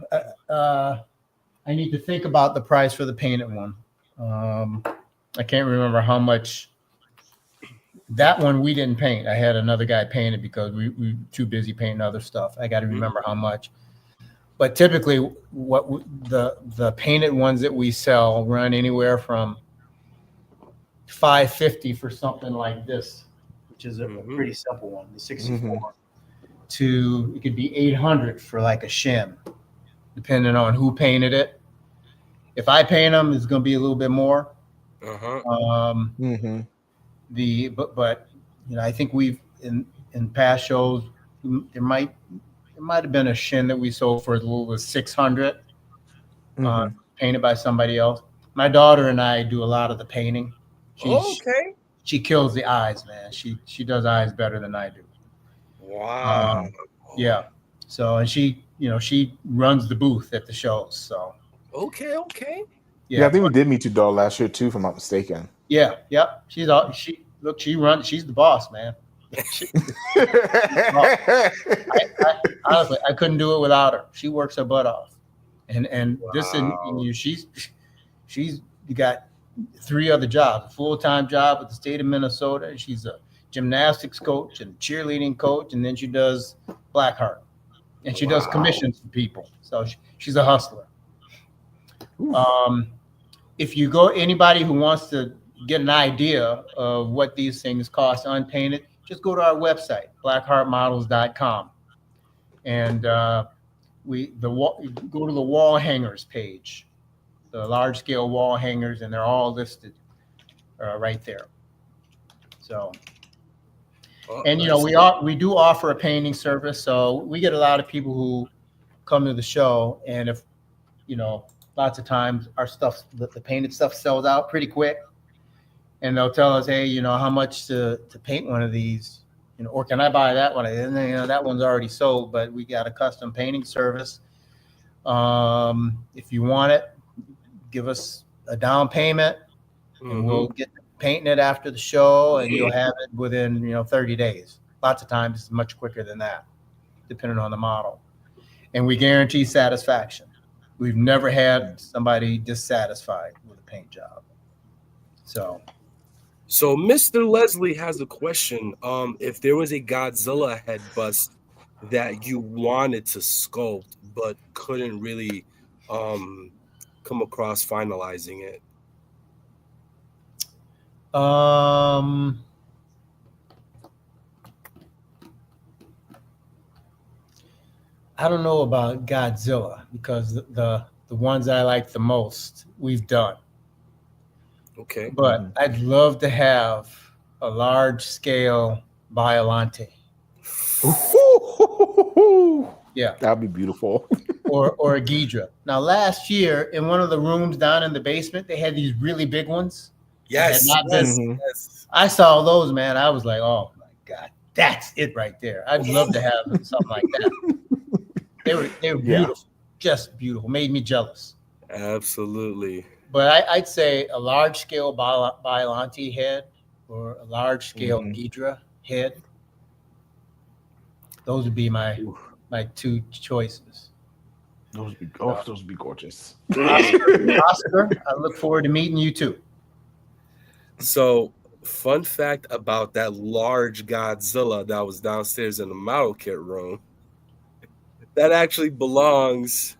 F: I need to think about the price for the painted one. I can't remember how much. That one we didn't paint. I had another guy paint it because we were too busy painting other stuff. I got to remember how much. But typically, the painted ones that we sell run anywhere from $550 for something like this, which is a pretty simple one, the 64, to it could be $800 for like a shim, depending on who painted it. If I paint them, it's going to be a little bit more. But you know, I think we've in past shows there might have been a shin that we sold for as little as $600, painted by somebody else. My daughter and I do a lot of the painting. She kills the eyes, man. She does eyes better than I do.
E: Wow.
F: Yeah. So, and she runs the booth at the shows. So.
E: Okay.
D: Yeah, I think we did meet your daughter last year too, if I'm not mistaken.
F: Yeah. Yep. She's the boss, man. Honestly, I couldn't do it without her. She works her butt off, and this and she's got 3 other jobs: a full-time job with the state of Minnesota. And she's a gymnastics coach and cheerleading coach, and then she does Blackheart, and she does commissions for people. So she's a hustler. If you go, anybody who wants to get an idea of what these things cost unpainted, just go to our website, blackheartmodels.com. And go to the wall hangers page, the large scale wall hangers, and they're all listed right there. So, and we do offer a painting service. So we get a lot of people who come to the show, and if lots of times our stuff, the painted stuff sells out pretty quick. And they'll tell us, hey, how much to paint one of these, or can I buy that one? And that one's already sold, but we got a custom painting service. If you want it, give us a down payment, and we'll get painting it after the show, and you'll have it within 30 days. Lots of times it's much quicker than that, depending on the model. And we guarantee satisfaction. We've never had somebody dissatisfied with a paint job.
E: So Mr. Leslie has a question. If there was a Godzilla head bust that you wanted to sculpt but couldn't really come across finalizing it.
F: I don't know about Godzilla, because the ones I like the most we've done.
E: Okay.
F: But I'd love to have a large scale Biollante. Yeah.
D: That'd be beautiful.
F: or a Ghidra. Now, last year in one of the rooms down in the basement, they had these really big ones.
E: Yes.
F: I saw those, man. I was like, oh my God, that's it right there. I'd love to have something like that. They were beautiful, just beautiful. Made me jealous.
E: Absolutely.
F: But I'd say a large scale Biollante head or a large scale Ghidra head. Those would be my 2 choices.
D: Those would be gorgeous.
F: Oscar, I look forward to meeting you too.
E: So, fun fact about that large Godzilla that was downstairs in the model kit room, that actually belongs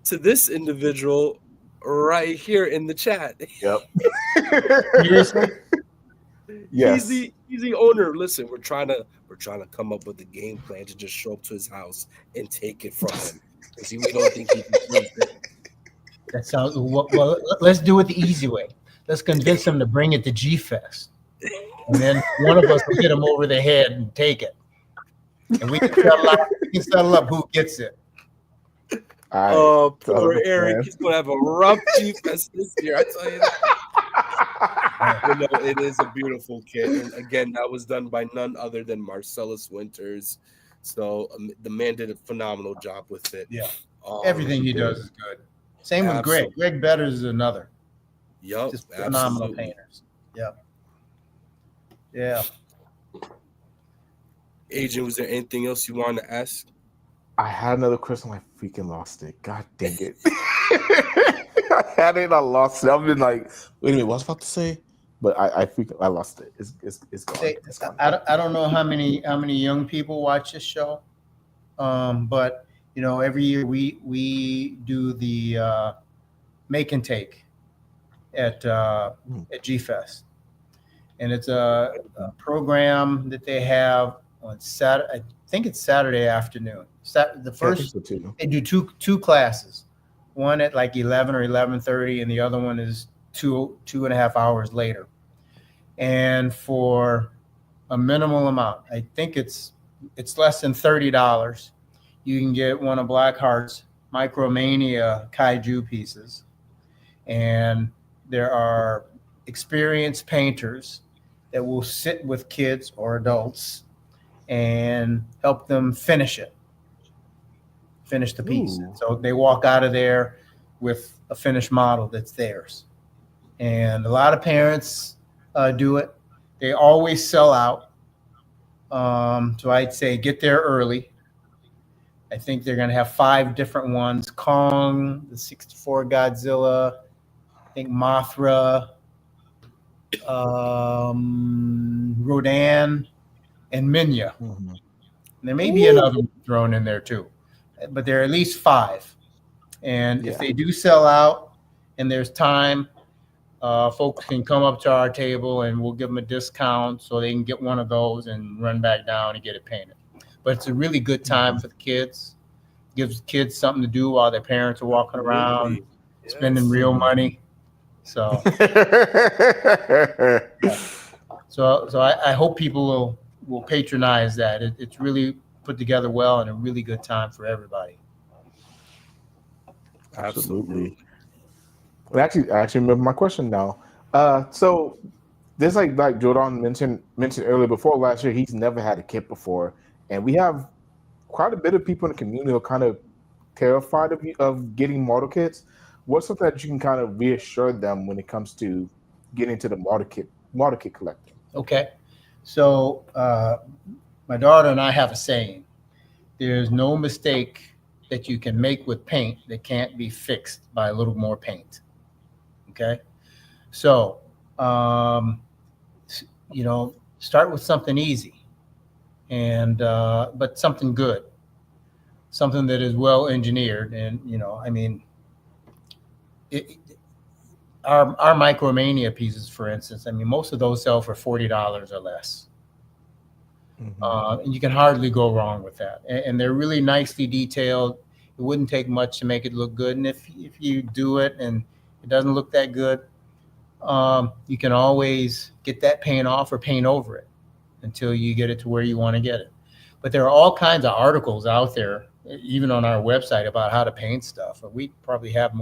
E: to this individual right here in the chat.
D: Yep.
F: Seriously?
D: Yes.
E: He's the owner. Listen, we're trying to come up with a game plan to just show up to his house and take it from him because we don't think he deserves it.
F: That sounds well. Let's do it the easy way. Let's convince him to bring it to G Fest, and then one of us will hit him over the head and take it, and we can settle up who gets it.
E: Oh, poor Eric. He's gonna have a rough G Fest this year. I tell you that. But no, it is a beautiful kit, and again, that was done by none other than Marcellus Winters. So the man did a phenomenal job with it.
F: Yeah, everything he does is good. Same with
E: Absolutely.
F: Greg. Greg Betters is another.
E: Yep,
F: Just phenomenal
E: absolutely.
F: painters. Yep. Yeah.
E: Agent, was there anything else you wanted to ask?
D: I had another question. I freaking lost it. God dang it. I had it. I lost it. I've been like, wait a minute, what was I about to say? But I lost it. It's gone. It's gone.
F: I don't know how many young people watch this show, but you know, every year we do the make and take at G Fest, and it's a program that they have on Saturday. I think it's Saturday afternoon. The first they do two classes, one at like 11 or 11:30, and the other one is 2.5 hours later. And for a minimal amount, I think it's less than $30, you can get one of Blackheart's Micromania kaiju pieces. And there are experienced painters that will sit with kids or adults and help them finish the piece.
D: Ooh.
F: So they walk out of there with a finished model that's theirs. And a lot of parents do it. They always sell out. So I'd say get there early. I think they're going to have 5 different ones: Kong, the 64 Godzilla, I think Mothra, Rodan, and Minya.
D: Mm-hmm.
F: And there may be another one thrown in there too, but there are at least 5. And if they do sell out and there's time, folks can come up to our table and we'll give them a discount so they can get one of those and run back down and get it painted. But it's a really good time for the kids. Gives kids something to do while their parents are walking around, spending real money. So, so I hope people will patronize that. It's really put together well and a really good time for everybody.
E: Absolutely.
D: Well, I actually remember my question now. So there's like Jordan mentioned earlier, before last year, he's never had a kit before, and we have quite a bit of people in the community who are kind of terrified of getting model kits. What's something that you can kind of reassure them when it comes to getting to the model kit collecting? Okay,
F: so my daughter and I have a saying: there's no mistake that you can make with paint that can't be fixed by a little more paint. Okay, so start with something easy, and but something good, something that is well engineered. And our Micromania pieces, for instance, most of those sell for $40 or less. Mm-hmm. And you can hardly go wrong with that. And they're really nicely detailed. It wouldn't take much to make it look good. And if you do it and it doesn't look that good, you can always get that paint off or paint over it until you get it to where you want to get it. But there are all kinds of articles out there, even on our website, about how to paint stuff. We probably have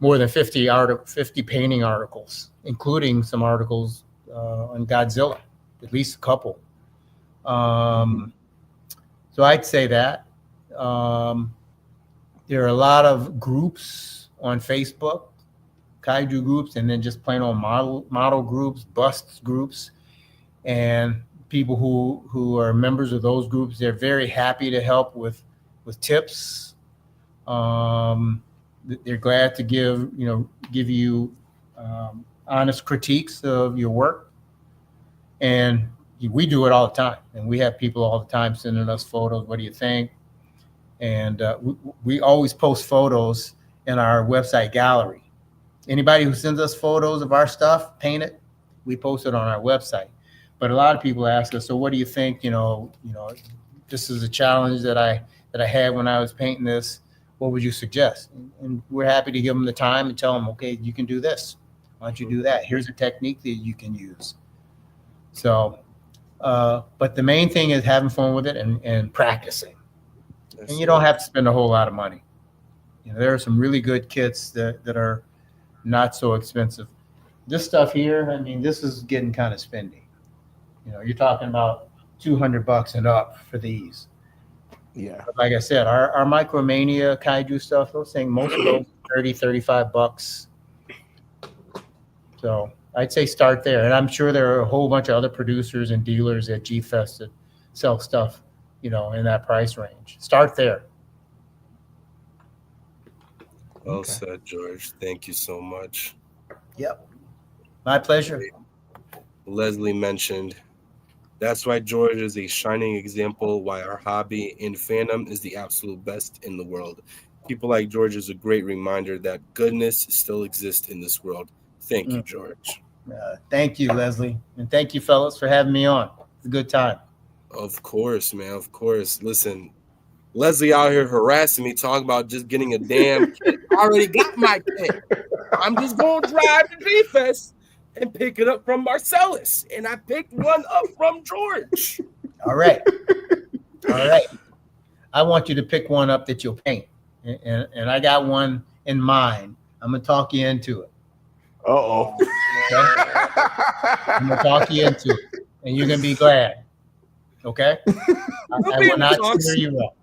F: more than 50 painting articles, including some articles on Godzilla, at least a couple. So I'd say that. There are a lot of groups on Facebook, kaiju groups, and then just plain old model groups, busts groups, and people who are members of those groups. They're very happy to help with tips. They're glad to give you honest critiques of your work, and we do it all the time. And we have people all the time sending us photos. What do you think? And we always post photos in our website gallery. Anybody who sends us photos of our stuff painted, we post it on our website. But a lot of people ask us, so what do you think? This is a challenge that I had when I was painting this. What would you suggest? And we're happy to give them the time and tell them, okay, you can do this. Why don't you do that? Here's a technique that you can use. So, but the main thing is having fun with it and practicing. And you don't have to spend a whole lot of money. There are some really good kits that are not so expensive. This stuff here, I mean, this is getting kind of spendy. You're talking about $200 and up for these.
D: Yeah.
F: But like I said, our Micromania Kaiju stuff, those things, most of those $30-$35. So I'd say start there. And I'm sure there are a whole bunch of other producers and dealers at G-Fest that sell stuff, in that price range. Start there.
E: Well said, George. Thank you so much.
F: Yep. My pleasure.
E: Leslie mentioned, that's why George is a shining example why our hobby in fandom is the absolute best in the world. People like George is a great reminder that goodness still exists in this world. Thank you, George.
F: Thank you, Leslie. And thank you, fellas, for having me on. It's a good time.
E: Of course, man. Of course. Listen, Leslie out here harassing me, talking about just getting a damn kit. I already got my kit. I'm just going to drive to G-Fest and pick it up from Marcellus. And I picked one up from George.
F: All right. All right. I want you to pick one up that you'll paint. And I got one in mind. I'm going to talk you into it.
D: Uh-oh.
F: Okay? I'm going to talk you into it. And you're going to be glad. Okay? I will not steer you up.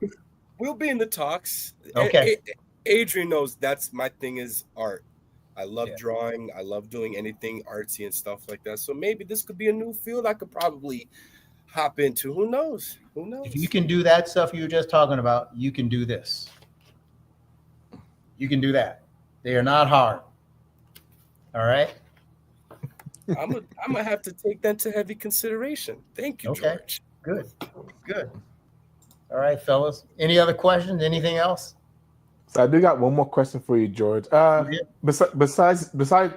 E: We'll be in the talks.
F: Okay.
E: Adrian knows that's my thing is art. I love drawing. I love doing anything artsy and stuff like that. So maybe this could be a new field I could probably hop into. Who knows? Who knows?
F: If you can do that stuff you were just talking about, you can do this. You can do that. They are not hard. All right?
E: I'm gonna have to take that to heavy consideration. Thank you, George.
F: Good. Good. All right, fellas. Any other questions? Anything else?
D: So I do got one more question for you, George. Besides,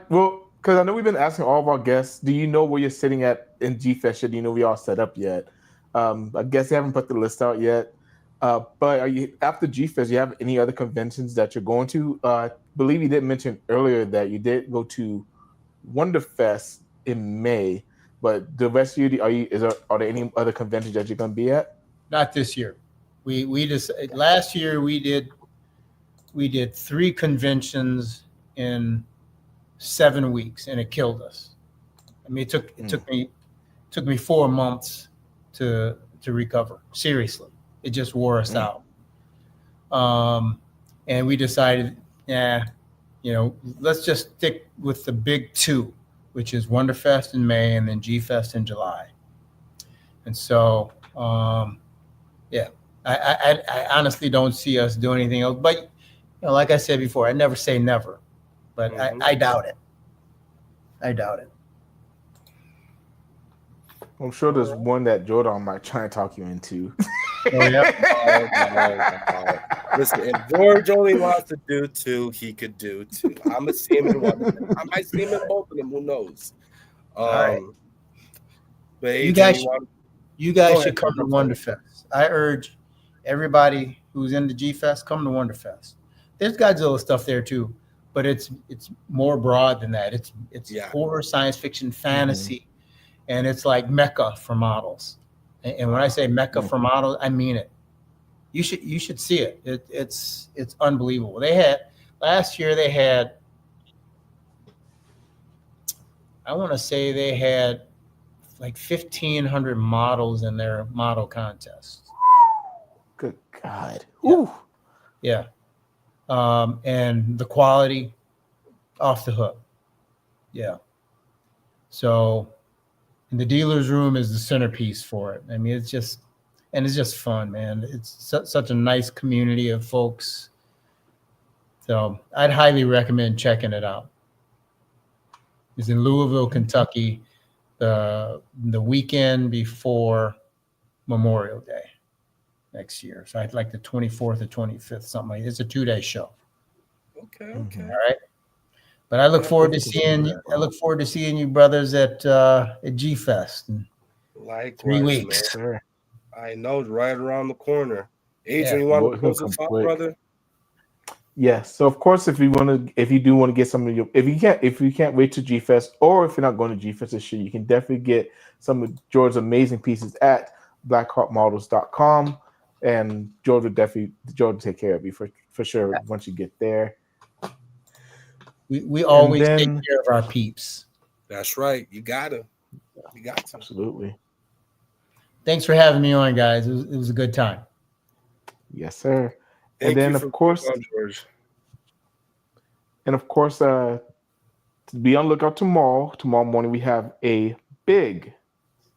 D: well, because I know we've been asking all of our guests, do you know where you're sitting at in G-Fest? Do you know we all set up yet? I guess you haven't put the list out yet. But are you after G-Fest? You have any other conventions that you're going to? I believe you did mention earlier that you did go to Wonderfest in May, but the rest of you, are there any other conventions that you're going to be at?
F: Not this year. We just last year we did 3 conventions in 7 weeks, and it killed us. I mean, it took me 4 months to recover. Seriously, it just wore us out. And we decided, let's just stick with the big 2, which is Wonderfest in May and then G-Fest in July. And so, I honestly don't see us doing anything else. But like I said before, I never say never, but I doubt it. I doubt it.
D: I'm sure there's one that Jordan might try and talk you into.
F: Oh, yeah.
E: Listen, if George only wants to do 2, he could do 2. I'm gonna see him in one of them. I might see him in both of them. Who knows?
F: All right.
E: But
F: Adrian, you guys should come to Wonderfest. I urge everybody who's into G-Fest, come to Wonderfest. There's Godzilla stuff there too, but it's more broad than that. It's horror, science fiction, fantasy, and it's like Mecca for models. And when I say Mecca for models, I mean it. You should see it. It's unbelievable. Last year they had, I want to say they had like 1,500 models in their model contest.
D: Good God.
F: Yeah. And the quality off the hook. Yeah. So, and the dealer's room is the centerpiece for it. I mean, it's just fun, man. It's such a nice community of folks. So I'd highly recommend checking it out. It's in Louisville, Kentucky, the weekend before Memorial Day next year. So I'd like the 24th or 25th, something like that. It's a 2-day show.
E: Okay.
F: All right. But I look forward to seeing you. I look forward to seeing you brothers at G Fest in
E: Likewise,
F: 3
E: man.
F: weeks.
D: Sir.
E: I know, right around the corner. Adrian,
F: Yeah.
E: you want
D: Well,
E: to
D: it's gonna
E: close us
D: come
E: off,
D: quick.
E: brother?
D: Yes. So of course, if you do want to get some of your, if you can't wait to G Fest, or if you're not going to G Fest this year, you can definitely get some of George's amazing pieces at blackheartmodels.com, and George will take care of you for sure once you get there.
F: We always take
D: then-
F: care of our peeps.
E: That's right. You got to.
D: Absolutely.
F: Thanks for having me on, guys. It was a good time.
D: Yes, sir.
E: Thank
D: and then
E: you for
D: of course,
E: coming on, George.
D: to be on lookout tomorrow. Tomorrow morning we have a big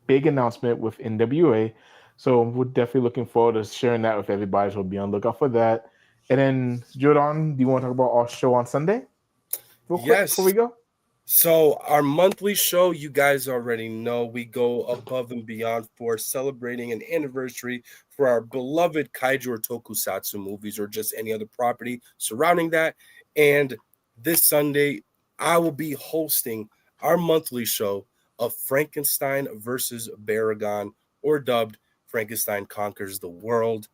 D: announcement with NWA. So we're definitely looking forward to sharing that with everybody. So be on lookout for that. And then Jordan, do you want to talk about our show on Sunday? Real quick
E: Yes.
D: before we go?
E: So our monthly show, you guys already know, we go above and beyond for celebrating an anniversary for our beloved kaiju or tokusatsu movies, or just any other property surrounding that. And this Sunday, I will be hosting our monthly show of Frankenstein versus Baragon, or dubbed Frankenstein Conquers the World.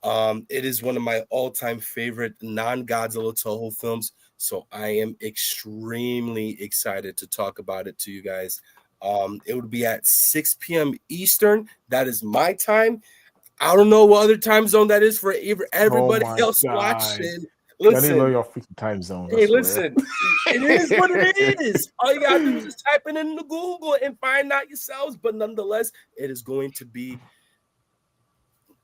E: It is one of my all-time favorite non-Godzilla Toho films, so I am extremely excited to talk about it to you guys. It would be at 6 p.m. Eastern. That is my time. I don't know what other time zone that is for everybody else watching. Listen,
D: I need to know your freaking time zone.
E: Hey, listen, it is what it is. All you gotta do is just type it into Google and find out yourselves. But nonetheless, it is going to be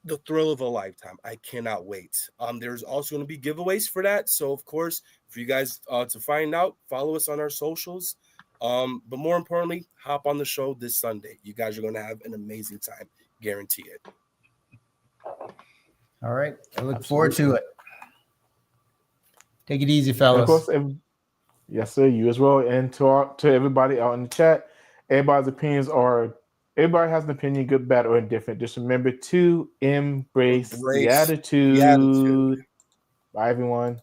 E: the thrill of a lifetime. I cannot wait. There's also going to be giveaways for that. So, of course, for you guys to find out, follow us on our socials. But more importantly, hop on the show this Sunday. You guys are going to have an amazing time. Guarantee it.
F: All right. I look forward to it. Take it easy, fellas.
D: Of course, yes, sir. You as well. And to everybody out in the chat, everybody has an opinion, good, bad, or indifferent. Just remember to embrace the attitude. Bye, everyone.